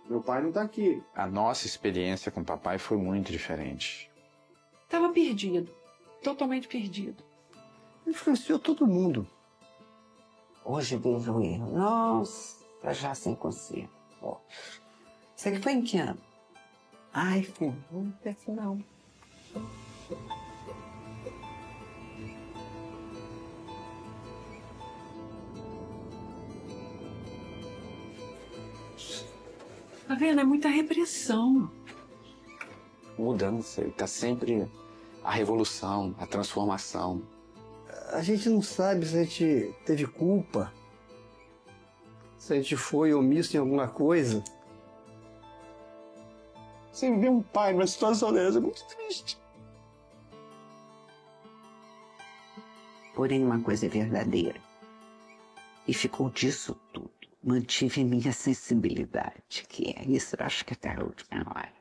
Meu pai não está aqui. A nossa experiência com o papai foi muito diferente. Estava perdido. Totalmente perdido. Influenciou todo mundo. Hoje vejo o erro. Nossa, já sem conserto. Isso aqui foi em que ano? Ai, filho, não penso não. Tá vendo? É muita repressão. Mudança, está sempre a revolução, a transformação. A gente não sabe se a gente teve culpa, se a gente foi omisso em alguma coisa. Você ver um pai numa situação dessa é muito triste. Porém, uma coisa é verdadeira. E ficou disso tudo. Mantive minha sensibilidade, que é isso, eu acho que até a última hora.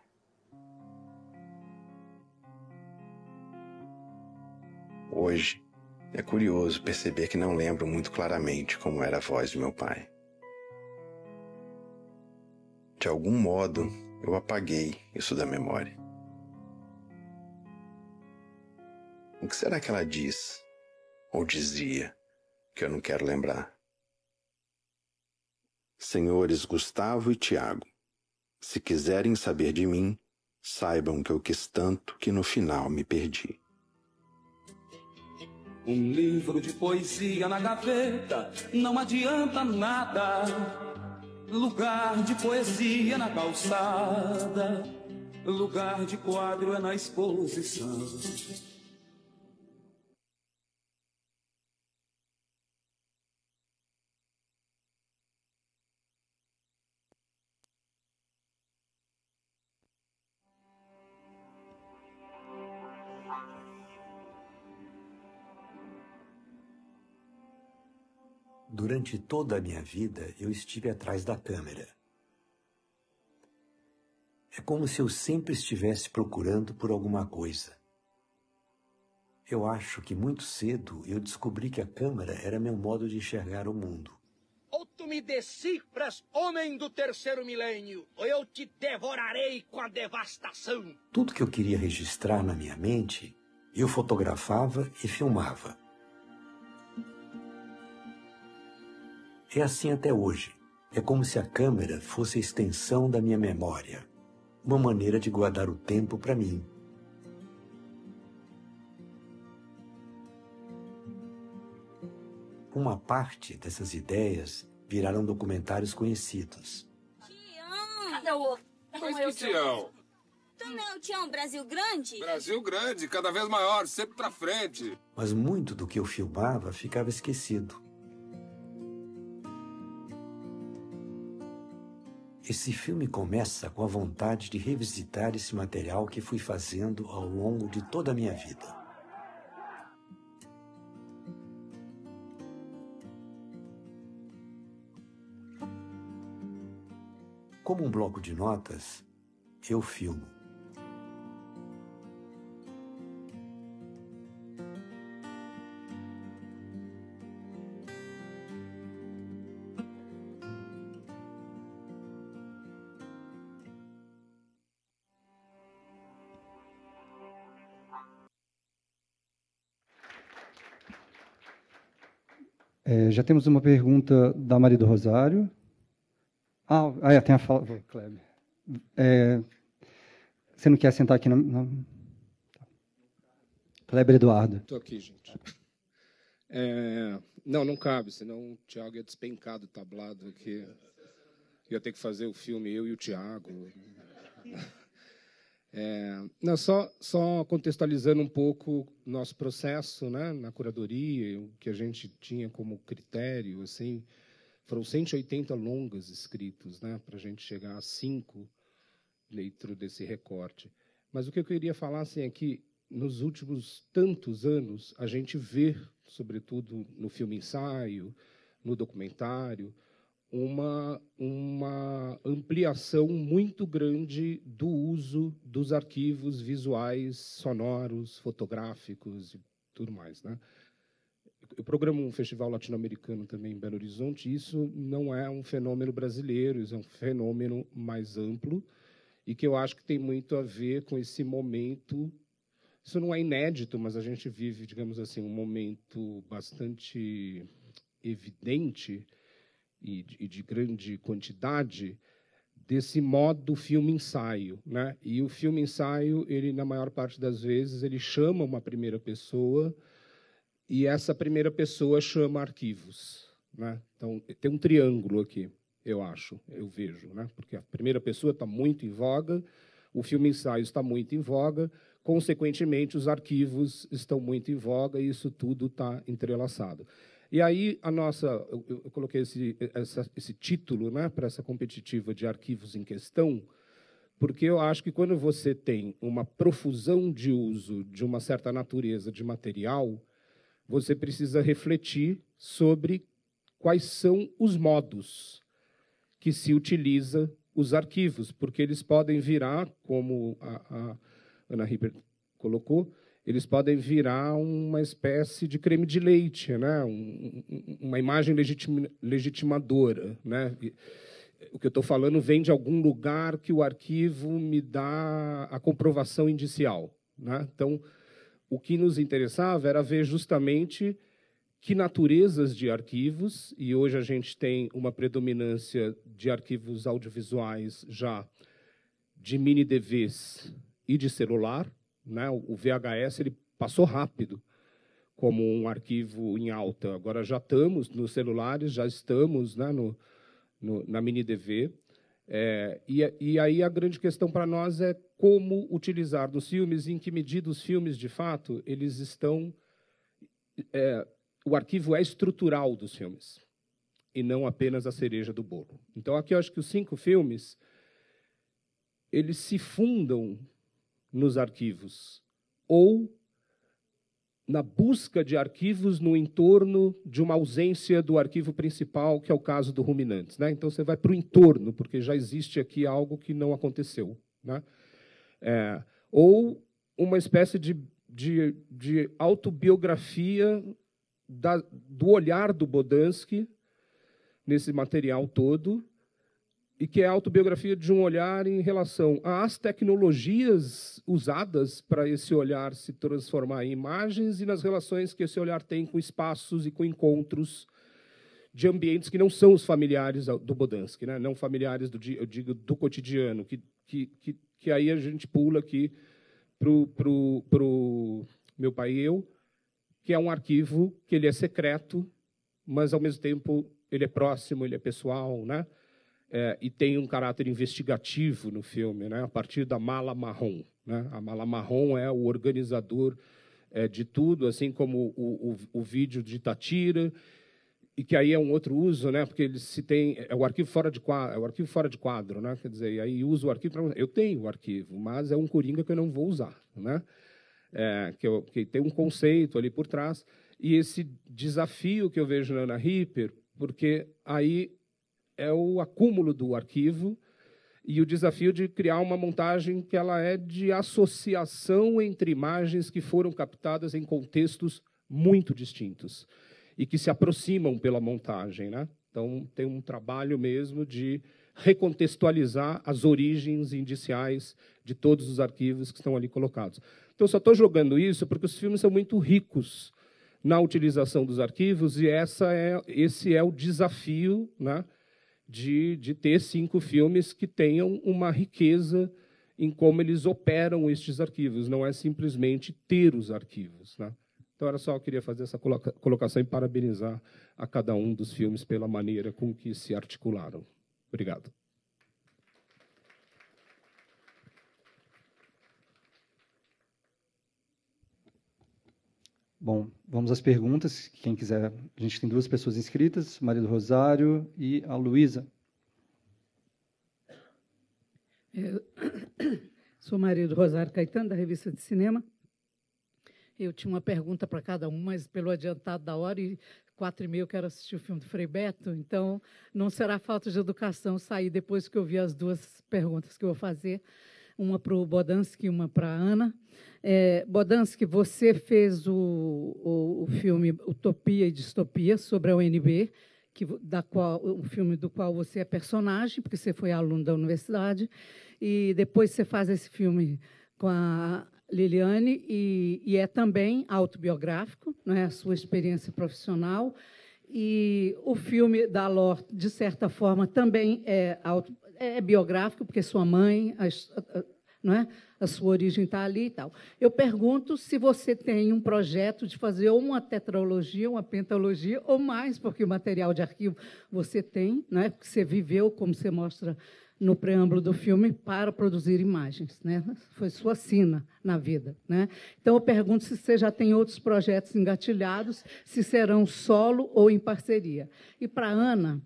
Hoje, é curioso perceber que não lembro muito claramente como era a voz do meu pai. De algum modo, eu apaguei isso da memória. O que será que ela diz, ou dizia, que eu não quero lembrar? Senhores Gustavo e Tiago, se quiserem saber de mim, saibam que eu quis tanto que no final me perdi. Um livro de poesia na gaveta não adianta nada. Lugar de poesia na calçada, lugar de quadro é na exposição. Durante toda a minha vida, eu estive atrás da câmera. É como se eu sempre estivesse procurando por alguma coisa. Eu acho que muito cedo eu descobri que a câmera era meu modo de enxergar o mundo. Ou tu me decifras, homem do terceiro milênio, ou eu te devorarei com a devastação. Tudo que eu queria registrar na minha mente, eu fotografava e filmava. É assim até hoje. É como se a câmera fosse a extensão da minha memória. Uma maneira de guardar o tempo para mim. Uma parte dessas ideias viraram documentários conhecidos. Cadê o outro? Mas que Tião? Tu não é o Tião Brasil Grande? Brasil grande, cada vez maior, sempre pra frente. Mas muito do que eu filmava ficava esquecido. Esse filme começa com a vontade de revisitar esse material que fui fazendo ao longo de toda a minha vida. Como um bloco de notas, eu filmo. Já temos uma pergunta da Maria do Rosário. Tem a fala. Kleber. Você não quer sentar aqui? Kleber Eduardo. Estou aqui, gente. Não cabe, senão o Tiago ia despencar do tablado aqui. Ia ter que fazer o filme eu e o Tiago. Só contextualizando um pouco nosso processo, né, na curadoria, o que a gente tinha como critério, assim, foram 180 longas escritos, né, para a gente chegar a 5 dentro desse recorte. Mas o que eu queria falar assim, é que, nos últimos tantos anos, a gente vê, sobretudo no filme-ensaio, no documentário, uma ampliação muito grande do uso dos arquivos visuais, sonoros, fotográficos e tudo mais, né? eu programo um festival latino-americano também em Belo Horizonte, e isso não é um fenômeno brasileiro, isso é um fenômeno mais amplo, e que eu acho que tem muito a ver com esse momento. Isso não é inédito, mas a gente vive, digamos assim, um momento bastante evidente e de grande quantidade desse modo filme-ensaio, né? E o filme-ensaio, ele, na maior parte das vezes, ele chama uma primeira pessoa e essa primeira pessoa chama arquivos, né? Então, tem um triângulo aqui, eu vejo, né? Porque a primeira pessoa está muito em voga, o filme-ensaio está muito em voga, consequentemente, os arquivos estão muito em voga e isso tudo está entrelaçado. E aí, eu coloquei esse título, né, para essa competitiva de arquivos em questão, porque eu acho que quando você tem uma profusão de uso de uma certa natureza de material, você precisa refletir sobre quais são os modos que se utiliza os arquivos, porque eles podem virar, como a Ana Ripper colocou, eles podem virar uma espécie de creme de leite, né? Uma imagem legitimadora, né? O que eu estou falando vem de algum lugar que o arquivo me dá a comprovação indicial, né? Então, o que nos interessava era ver justamente que naturezas de arquivos, e hoje a gente tem uma predominância de arquivos audiovisuais já de mini-DVs e de celular, né? O VHS ele passou rápido como um arquivo em alta. Agora já estamos nos celulares, já estamos, né, na mini-DV. E aí a grande questão para nós é como utilizar nos filmes, em que medida os filmes, de fato, eles estão... o arquivo é estrutural dos filmes, e não apenas a cereja do bolo. Então, aqui eu acho que os 5 filmes eles se fundam nos arquivos, ou na busca de arquivos no entorno de uma ausência do arquivo principal, que é o caso do Ruminantes, né? Então, você vai para o entorno, porque já existe aqui algo que não aconteceu, né? Ou uma espécie de autobiografia do olhar do Bodansky nesse material todo, e que é a autobiografia de um olhar em relação às tecnologias usadas para esse olhar se transformar em imagens e nas relações que esse olhar tem com espaços e com encontros de ambientes que não são os familiares do Bodansky, né? Não familiares do cotidiano, que aí a gente pula aqui pro Meu Pai e Eu, que é um arquivo que ele é secreto, mas, ao mesmo tempo, ele é próximo, ele é pessoal, né? E tem um caráter investigativo no filme, né? A partir da mala marrom, né? A mala marrom é o organizador de tudo, assim como o vídeo de Tatira, e que aí é um outro uso, né? Porque ele se tem o arquivo fora de quadro, né? Quer dizer, e aí usa o arquivo. Eu tenho o arquivo, mas é um coringa que eu não vou usar, né? Que tem um conceito ali por trás, e esse desafio que eu vejo na Ana Ripper, porque aí é o acúmulo do arquivo e o desafio de criar uma montagem que ela é de associação entre imagens que foram captadas em contextos muito distintos e que se aproximam pela montagem, né? Então, tem um trabalho mesmo de recontextualizar as origens indiciais de todos os arquivos que estão ali colocados. Então, eu só estou jogando isso porque os filmes são muito ricos na utilização dos arquivos e esse é o desafio, né, de ter 5 filmes que tenham uma riqueza em como eles operam estes arquivos, não é simplesmente ter os arquivos, né? Então, eu queria fazer essa colocação e parabenizar a cada um dos filmes pela maneira com que se articularam. Obrigado. Bom, vamos às perguntas. Quem quiser, a gente tem 2 pessoas inscritas, Maria do Rosário e a Luísa. Sou Maria do Rosário Caetano, da Revista de Cinema. Eu tinha uma pergunta para cada um, mas pelo adiantado da hora, e 4h30 eu quero assistir o filme do Frei Beto, então não será falta de educação sair depois que eu vi as 2 perguntas que eu vou fazer. uma para o Bodansky e uma para a Ana. Bodansky, você fez o filme Utopia e Distopia sobre a UNB, um filme do qual você é personagem, porque você foi aluno da universidade, e depois você faz esse filme com a Liliane, e é também autobiográfico, né, a sua experiência profissional. E o filme da Lor, de certa forma, também é biográfico, porque sua mãe, não é? A sua origem está ali e tal. Eu pergunto se você tem um projeto de fazer ou uma tetralogia, uma pentalogia, ou mais, porque o material de arquivo você tem, né? Porque você viveu, como você mostra no preâmbulo do filme, para produzir imagens, né? Foi sua sina na vida, né? Então, eu pergunto se você já tem outros projetos engatilhados, se serão solo ou em parceria. E para Ana,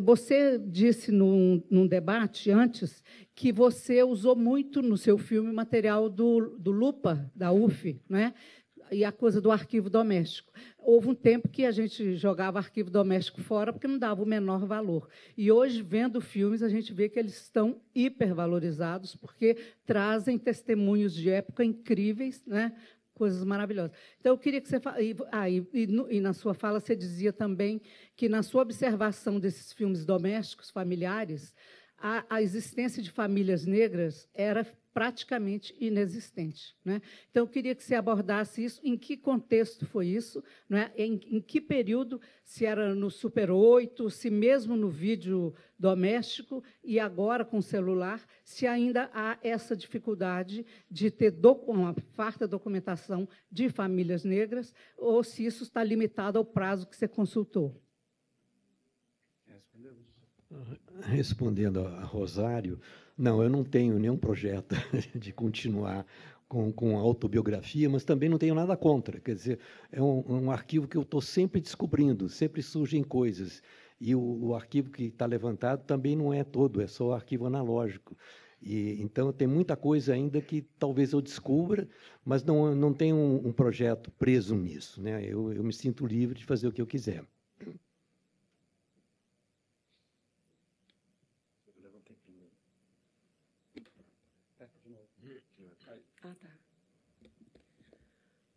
você disse num debate antes que você usou muito no seu filme material do Lupa, da UF, né? E a coisa do arquivo doméstico. Houve um tempo que a gente jogava arquivo doméstico fora porque não dava o menor valor. E hoje, vendo filmes, a gente vê que eles estão hipervalorizados porque trazem testemunhos de época incríveis, né? Coisas maravilhosas. Então, eu queria que você... E na sua fala, você dizia também que, na sua observação desses filmes domésticos, familiares, a existência de famílias negras era praticamente inexistente, né? Então, eu queria que você abordasse isso, em que contexto foi isso, não é? Em que período, se era no Super 8, se mesmo no vídeo doméstico, e agora com o celular, se ainda há essa dificuldade de ter uma farta documentação de famílias negras, ou se isso está limitado ao prazo que você consultou. Respondendo a Rosário, não, eu não tenho nenhum projeto de continuar com a autobiografia, mas também não tenho nada contra. Quer dizer, é um arquivo que eu estou sempre descobrindo, sempre surgem coisas. E o arquivo que está levantado também não é todo, é só o arquivo analógico. Então, tem muita coisa ainda que talvez eu descubra, mas não tenho um projeto preso nisso, né? Eu me sinto livre de fazer o que eu quiser.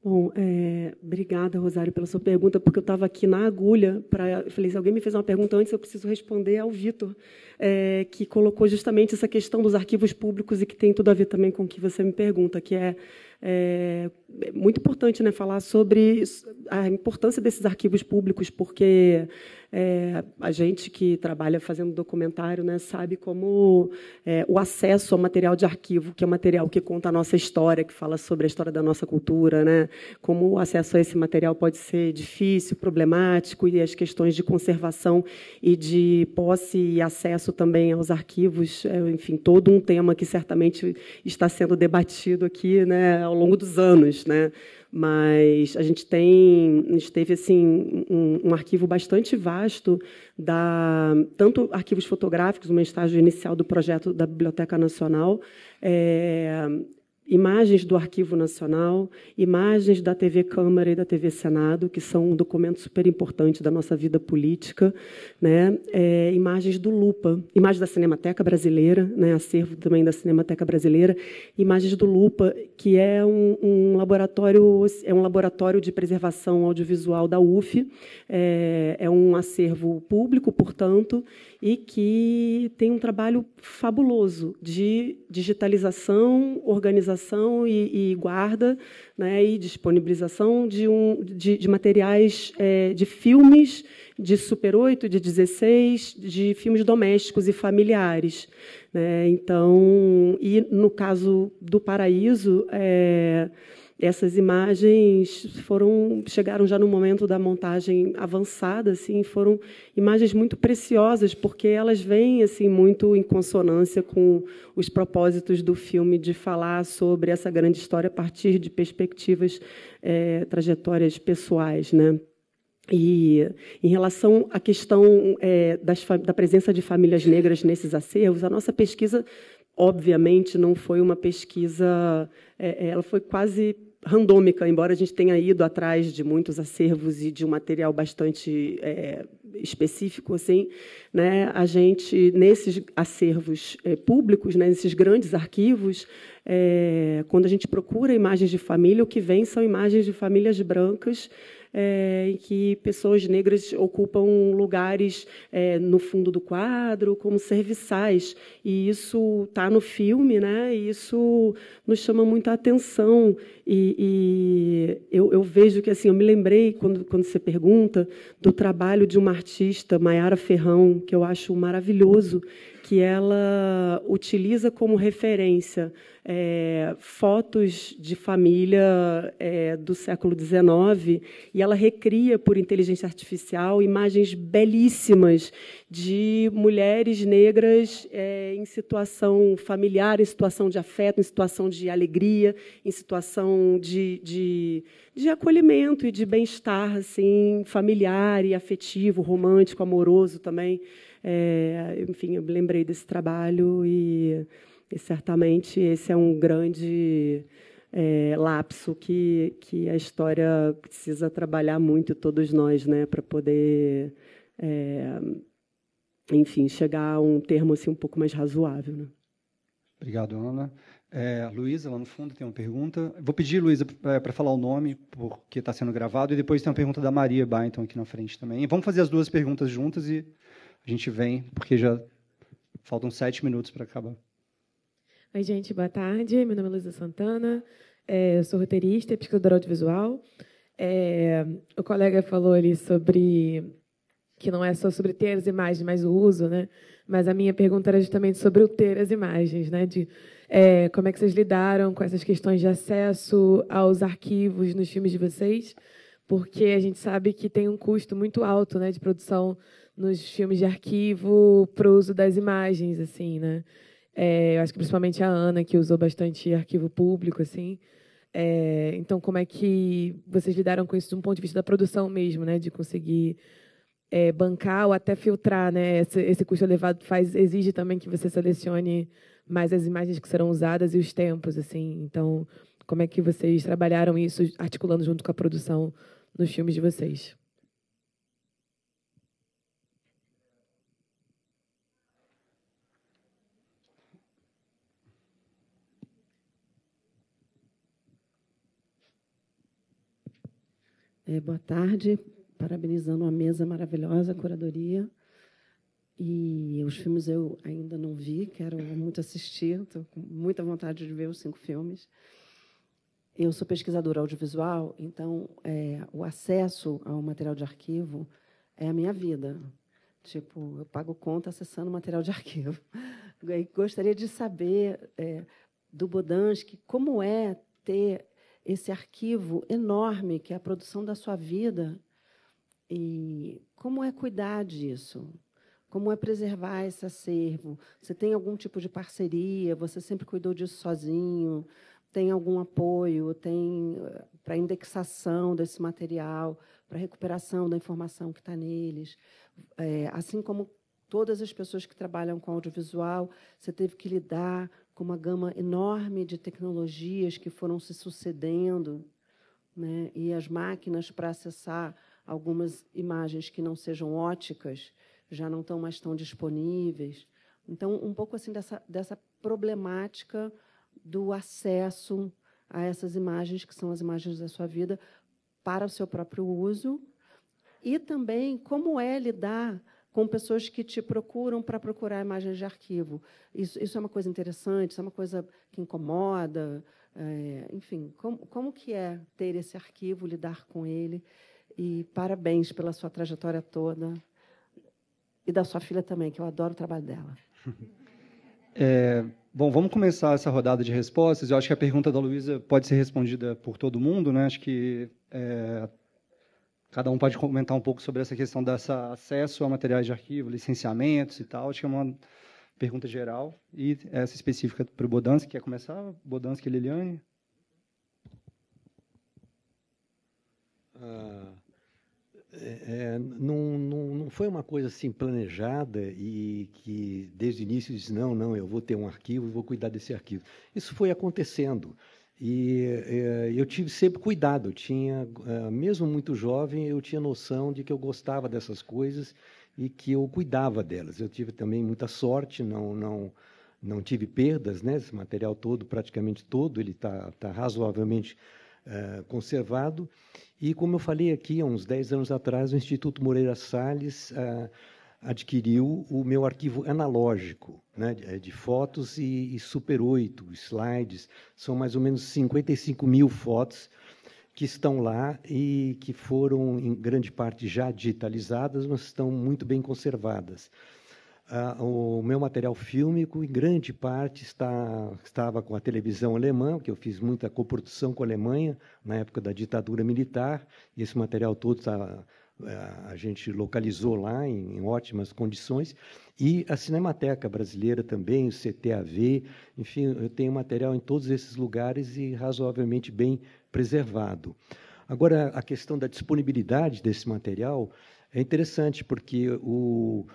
Bom, obrigada, Rosário, pela sua pergunta, porque eu estava aqui na agulha. Eu falei, se alguém me fez uma pergunta antes, eu preciso responder ao Vitor, que colocou justamente essa questão dos arquivos públicos e que tem tudo a ver também com o que você me pergunta, que é muito importante, né, falar sobre a importância desses arquivos públicos, porque a gente que trabalha fazendo documentário, né, sabe como o acesso ao material de arquivo, que é um material que conta a nossa história, que fala sobre a história da nossa cultura, né, como o acesso a esse material pode ser difícil, problemático, e as questões de conservação e de posse e acesso também aos arquivos, enfim, todo um tema que certamente está sendo debatido aqui, né, ao longo dos anos, né? Mas a gente teve assim um arquivo bastante vasto tanto arquivos fotográficos, no estágio inicial do projeto da Biblioteca Nacional, imagens do Arquivo Nacional, imagens da TV Câmara e da TV Senado, que são um documento super importante da nossa vida política, né? Imagens do Lupa, imagens da Cinemateca Brasileira, né? Acervo também da Cinemateca Brasileira, imagens do Lupa, que é um laboratório de preservação audiovisual da UF, é um acervo público, portanto, e que tem um trabalho fabuloso de digitalização, organização e guarda, né, e disponibilização de materiais, de filmes de Super 8, de 16, de filmes domésticos e familiares, né? Então, e no caso do Paraíso, essas imagens chegaram já no momento da montagem avançada, assim, foram imagens muito preciosas, porque elas vêm assim muito em consonância com os propósitos do filme de falar sobre essa grande história a partir de perspectivas, trajetórias pessoais, né? E, em relação à questão da presença de famílias negras nesses acervos, a nossa pesquisa, obviamente, não foi uma pesquisa... ela foi quase randômica, embora a gente tenha ido atrás de muitos acervos e de um material bastante específico, assim, né, a gente, nesses acervos públicos, né, nesses grandes arquivos, quando a gente procura imagens de família, o que vem são imagens de famílias brancas, em que pessoas negras ocupam lugares no fundo do quadro, como serviçais. E isso está no filme, né? E isso nos chama muita atenção. E eu vejo que, assim, eu me lembrei, quando você pergunta, do trabalho de uma artista, Maiara Ferrão, que eu acho maravilhoso, que ela utiliza como referência fotos de família do século XIX, e ela recria, por inteligência artificial, imagens belíssimas de mulheres negras em situação familiar, em situação de afeto, em situação de alegria, em situação de acolhimento e de bem-estar, assim, familiar e afetivo, romântico, amoroso também. Enfim, eu me lembrei desse trabalho e certamente esse é um grande lapso que a história precisa trabalhar muito, todos nós, né, para poder, enfim, chegar a um termo assim, um pouco mais razoável. Né? Obrigado, Ana. Luísa, lá no fundo, tem uma pergunta. Vou pedir, Luísa, para falar o nome, porque está sendo gravado, e depois tem uma pergunta da Maria Bainton aqui na frente também. Vamos fazer as duas perguntas juntas e a gente vem, porque já faltam 7 minutos para acabar. Oi, gente, boa tarde. Meu nome é Luísa Santana, eu sou roteirista e pesquisadora audiovisual. O colega falou ali sobre que não é só sobre ter as imagens, mas o uso, né? Mas a minha pergunta era justamente sobre o ter as imagens, né? De como é que vocês lidaram com essas questões de acesso aos arquivos nos filmes de vocês, porque a gente sabe que tem um custo muito alto, né, de produção nos filmes de arquivo para o uso das imagens, assim, né? Eu acho que principalmente a Ana, que usou bastante arquivo público, assim. Então, como é que vocês lidaram com isso de um ponto de vista da produção mesmo, né? De conseguir bancar ou até filtrar, né? Esse custo elevado exige também que você selecione mais as imagens que serão usadas e os tempos, assim. Então, como é que vocês trabalharam isso, articulando junto com a produção nos filmes de vocês? Boa tarde, parabenizando a mesa maravilhosa, a curadoria. E os filmes eu ainda não vi, quero muito assistir, estou com muita vontade de ver os 5 filmes. Eu sou pesquisadora audiovisual, então o acesso ao material de arquivo é a minha vida. Tipo, eu pago conta acessando material de arquivo. E gostaria de saber do Bodansky como é ter esse arquivo enorme, que é a produção da sua vida, e como é cuidar disso? Como é preservar esse acervo? Você tem algum tipo de parceria? Você sempre cuidou disso sozinho? Tem algum apoio? Tem para indexação desse material, para recuperação da informação que está neles? Assim como todas as pessoas que trabalham com audiovisual, você teve que lidar com uma gama enorme de tecnologias que foram se sucedendo, né? E as máquinas para acessar algumas imagens que não sejam óticas já não estão mais tão disponíveis. Então, um pouco assim dessa problemática do acesso a essas imagens, que são as imagens da sua vida, para o seu próprio uso, e também como é lidar com pessoas que te procuram para procurar imagens de arquivo. Isso é uma coisa interessante, isso é uma coisa que incomoda. Enfim, como que é ter esse arquivo, lidar com ele? E parabéns pela sua trajetória toda. E da sua filha também, que eu adoro o trabalho dela. Bom, vamos começar essa rodada de respostas. Eu acho que a pergunta da Luísa pode ser respondida por todo mundo, né? Acho que cada um pode comentar um pouco sobre essa questão desse acesso a materiais de arquivo, licenciamentos e tal. Acho que é uma pergunta geral. E essa específica para o Bodansky. Quer começar? Bodansky e Liliane? Não foi uma coisa assim planejada e que desde o início disse não, eu vou ter um arquivo e vou cuidar desse arquivo. Isso foi acontecendo. E eu tive sempre cuidado. Mesmo muito jovem, eu tinha noção de que eu gostava dessas coisas e que eu cuidava delas. Eu tive também muita sorte, não tive perdas, né? Esse material todo, praticamente todo, ele está razoavelmente conservado. E, como eu falei aqui, há uns 10 anos atrás, o Instituto Moreira Salles adquiriu o meu arquivo analógico, né, de fotos e Super 8, slides. São mais ou menos 55 mil fotos que estão lá e que foram, em grande parte, já digitalizadas, mas estão muito bem conservadas. O meu material fílmico, em grande parte, estava com a televisão alemã, que eu fiz muita coprodução com a Alemanha, na época da ditadura militar, e esse material todo a gente localizou lá em ótimas condições, e a Cinemateca Brasileira também, o CTAV, enfim, eu tenho material em todos esses lugares e razoavelmente bem preservado. Agora, a questão da disponibilidade desse material é interessante, porque o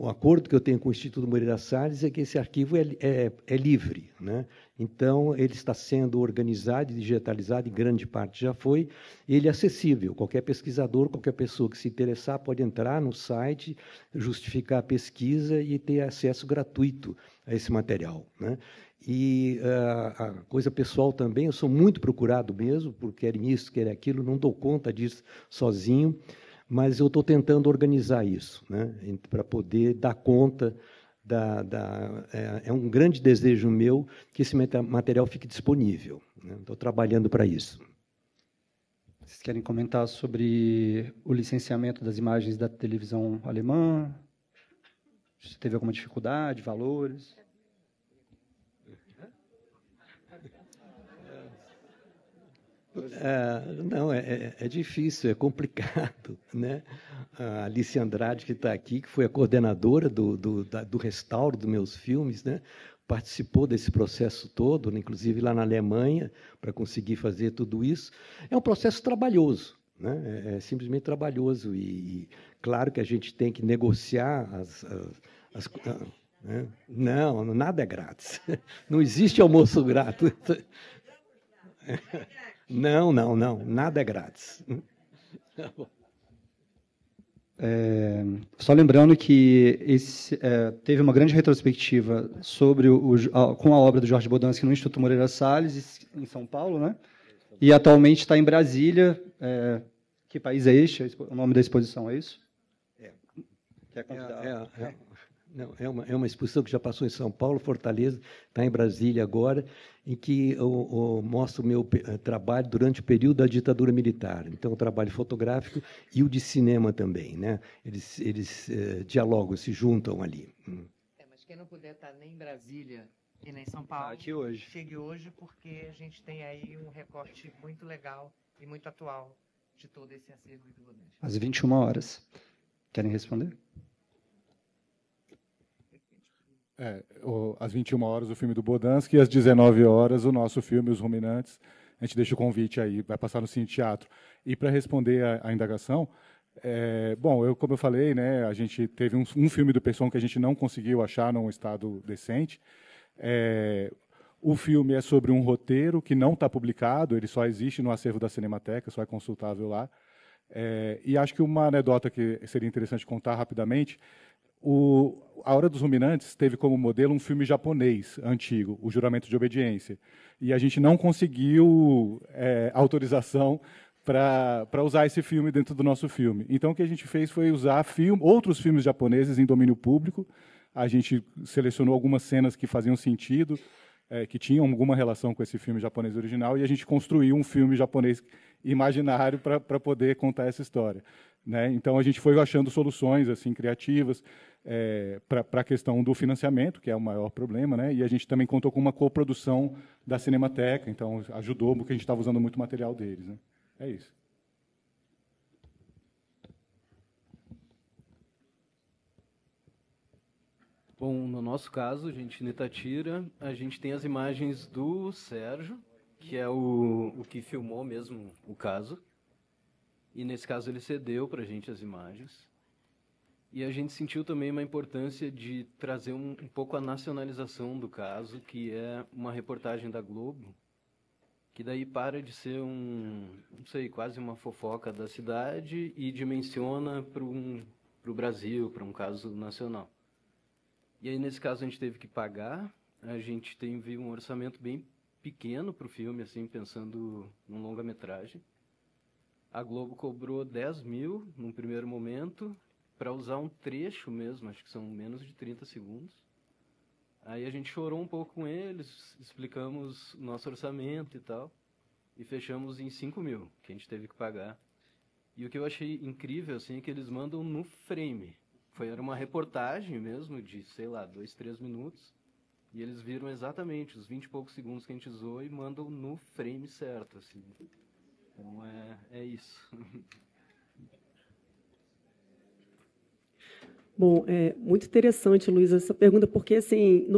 acordo que eu tenho com o Instituto Moreira Salles é que esse arquivo é livre, né? Então, ele está sendo organizado e digitalizado, em grande parte já foi, ele é acessível. Qualquer pesquisador, qualquer pessoa que se interessar pode entrar no site, justificar a pesquisa e ter acesso gratuito a esse material, né? E a coisa pessoal também, eu sou muito procurado mesmo, porque quer isso, quer aquilo, não dou conta disso sozinho, mas eu estou tentando organizar isso, né, para poder dar conta é um grande desejo meu que esse material fique disponível, né? Estou trabalhando para isso. Vocês querem comentar sobre o licenciamento das imagens da televisão alemã? Se teve alguma dificuldade, valores? Não, é difícil, é complicado, né? A Alice Andrade, que está aqui, que foi a coordenadora do restauro dos meus filmes, né? Participou desse processo todo, inclusive lá na Alemanha, para conseguir fazer tudo isso. É um processo trabalhoso, né? É simplesmente trabalhoso. E claro que a gente tem que negociar né? Não, nada é grátis. Não existe almoço grátis. Não, nada é grátis. Só lembrando que teve uma grande retrospectiva com a obra do Jorge Bodansky no Instituto Moreira Salles, em São Paulo, né? E atualmente está em Brasília. Que país é este? O nome da exposição é isso? Não, é uma exposição que já passou em São Paulo, Fortaleza, está em Brasília agora, em que eu mostro o meu trabalho durante o período da ditadura militar. Então, o trabalho fotográfico e o de cinema também, né? Eles dialogam, se juntam ali. Mas quem não puder estar nem em Brasília e nem em São Paulo, aqui hoje. Chegue hoje, porque a gente tem aí um recorte muito legal e muito atual de todo esse acervo do Bodansky. Às 21 horas. Querem responder? Às 21 horas o filme do Bodansky e às 19 horas o nosso filme, Os Ruminantes. A gente deixa o convite aí, vai passar no Cine Teatro. E para responder a indagação, como eu falei, né, a gente teve um filme do Pesson que a gente não conseguiu achar num estado decente. O filme é sobre um roteiro que não está publicado, ele só existe no acervo da Cinemateca, só é consultável lá. E acho que uma anedota que seria interessante contar rapidamente, A Hora dos Ruminantes teve como modelo um filme japonês antigo, O Juramento de Obediência. E a gente não conseguiu autorização para usar esse filme dentro do nosso filme. Então, o que a gente fez foi usar outros filmes japoneses em domínio público. A gente selecionou algumas cenas que faziam sentido, que tinham alguma relação com esse filme japonês original, e a gente construiu um filme japonês imaginário para poder contar essa história, né? Então, a gente foi achando soluções assim criativas para a questão do financiamento, que é o maior problema, né? E a gente também contou com uma coprodução da Cinemateca, então ajudou, porque a gente estava usando muito material deles, né? É isso. Bom, no nosso caso, gente, em Itatira, a gente tem as imagens do Sérgio, que é o que filmou mesmo o caso. E, nesse caso, ele cedeu para a gente as imagens. E a gente sentiu também uma importância de trazer um pouco a nacionalização do caso, que é uma reportagem da Globo, que daí para de ser não sei, quase uma fofoca da cidade e dimensiona para o Brasil, para um caso nacional. E aí, nesse caso, a gente teve que pagar. A gente teve um orçamento bem pequeno para o filme, assim, pensando num longa-metragem. A Globo cobrou 10 mil num primeiro momento para usar um trecho mesmo, acho que são menos de 30 segundos. Aí a gente chorou um pouco com eles, explicamos o nosso orçamento e tal, e fechamos em 5 mil, que a gente teve que pagar. E o que eu achei incrível, assim, é que eles mandam no frame. Era uma reportagem mesmo, de, sei lá, 2, 3 minutos, e eles viram exatamente os 20 e poucos segundos que a gente usou e mandam no frame certo, assim. Então, é isso. Bom, é muito interessante, Luísa, essa pergunta, porque assim,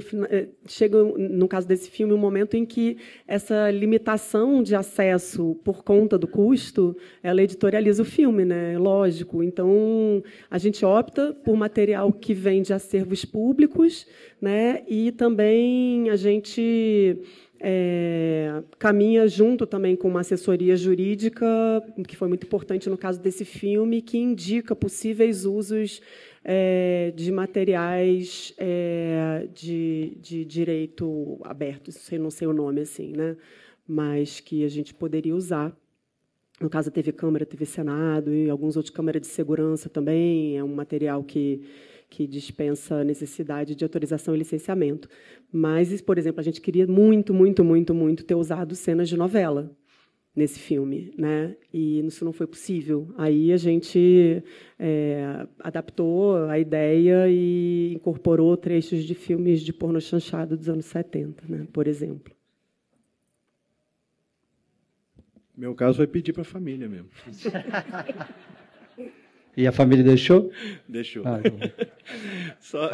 chega, no caso desse filme, um momento em que essa limitação de acesso por conta do custo, ela editorializa o filme, né? Lógico. Então, a gente opta por material que vem de acervos públicos, né? E também a gente caminha junto também com uma assessoria jurídica, que foi muito importante no caso desse filme, que indica possíveis usos de materiais de direito aberto, não sei o nome assim, né? Mas que a gente poderia usar. No caso, a TV Câmara, a TV Senado e alguns outros câmaras de segurança também, é um material que dispensa a necessidade de autorização e licenciamento. Mas, por exemplo, a gente queria muito, muito, muito, muito ter usado cenas de novela nesse filme, né? E isso não foi possível. Aí a gente adaptou a ideia e incorporou trechos de filmes de porno chanchado dos anos 70, né? Por exemplo. Meu caso foi pedir para a família mesmo. E a família deixou? Deixou. Então... Só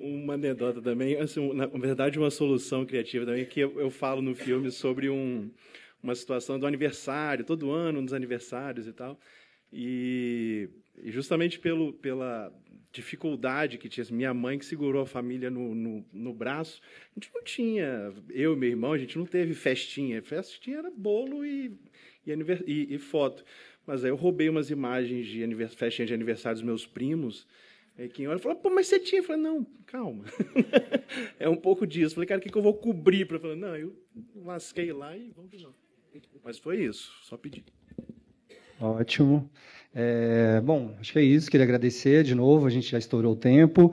uma anedota também, assim, na verdade, uma solução criativa também, que eu falo no filme sobre uma situação do aniversário, todo ano, nos aniversários e tal, e justamente pela dificuldade que tinha, minha mãe que segurou a família no braço, a gente não tinha, eu e meu irmão, a gente não teve festinha era bolo e foto. Mas aí eu roubei umas imagens de festinha de aniversário dos meus primos. Aí quem olha falou, pô, mas você tinha? Eu falei, não, calma. É um pouco disso. Eu falei, cara, o que eu vou cobrir? Eu falei, não, eu lasquei lá e vamos lá. Mas foi isso, só pedir. Ótimo. Bom, acho que é isso. Queria agradecer de novo, a gente já estourou o tempo.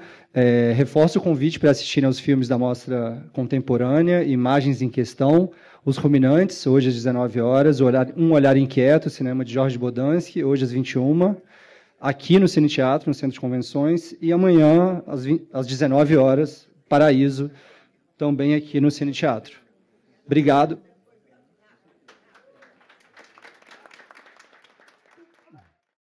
Reforço o convite para assistirem aos filmes da Mostra Contemporânea, Imagens em Questão, Os Ruminantes, hoje às 19 horas, Um Olhar Inquieto, cinema de Jorge Bodansky, hoje às 21, aqui no Cine Teatro, no Centro de Convenções, e amanhã, às 19 horas, Paraíso, também aqui no Cine Teatro. Obrigado.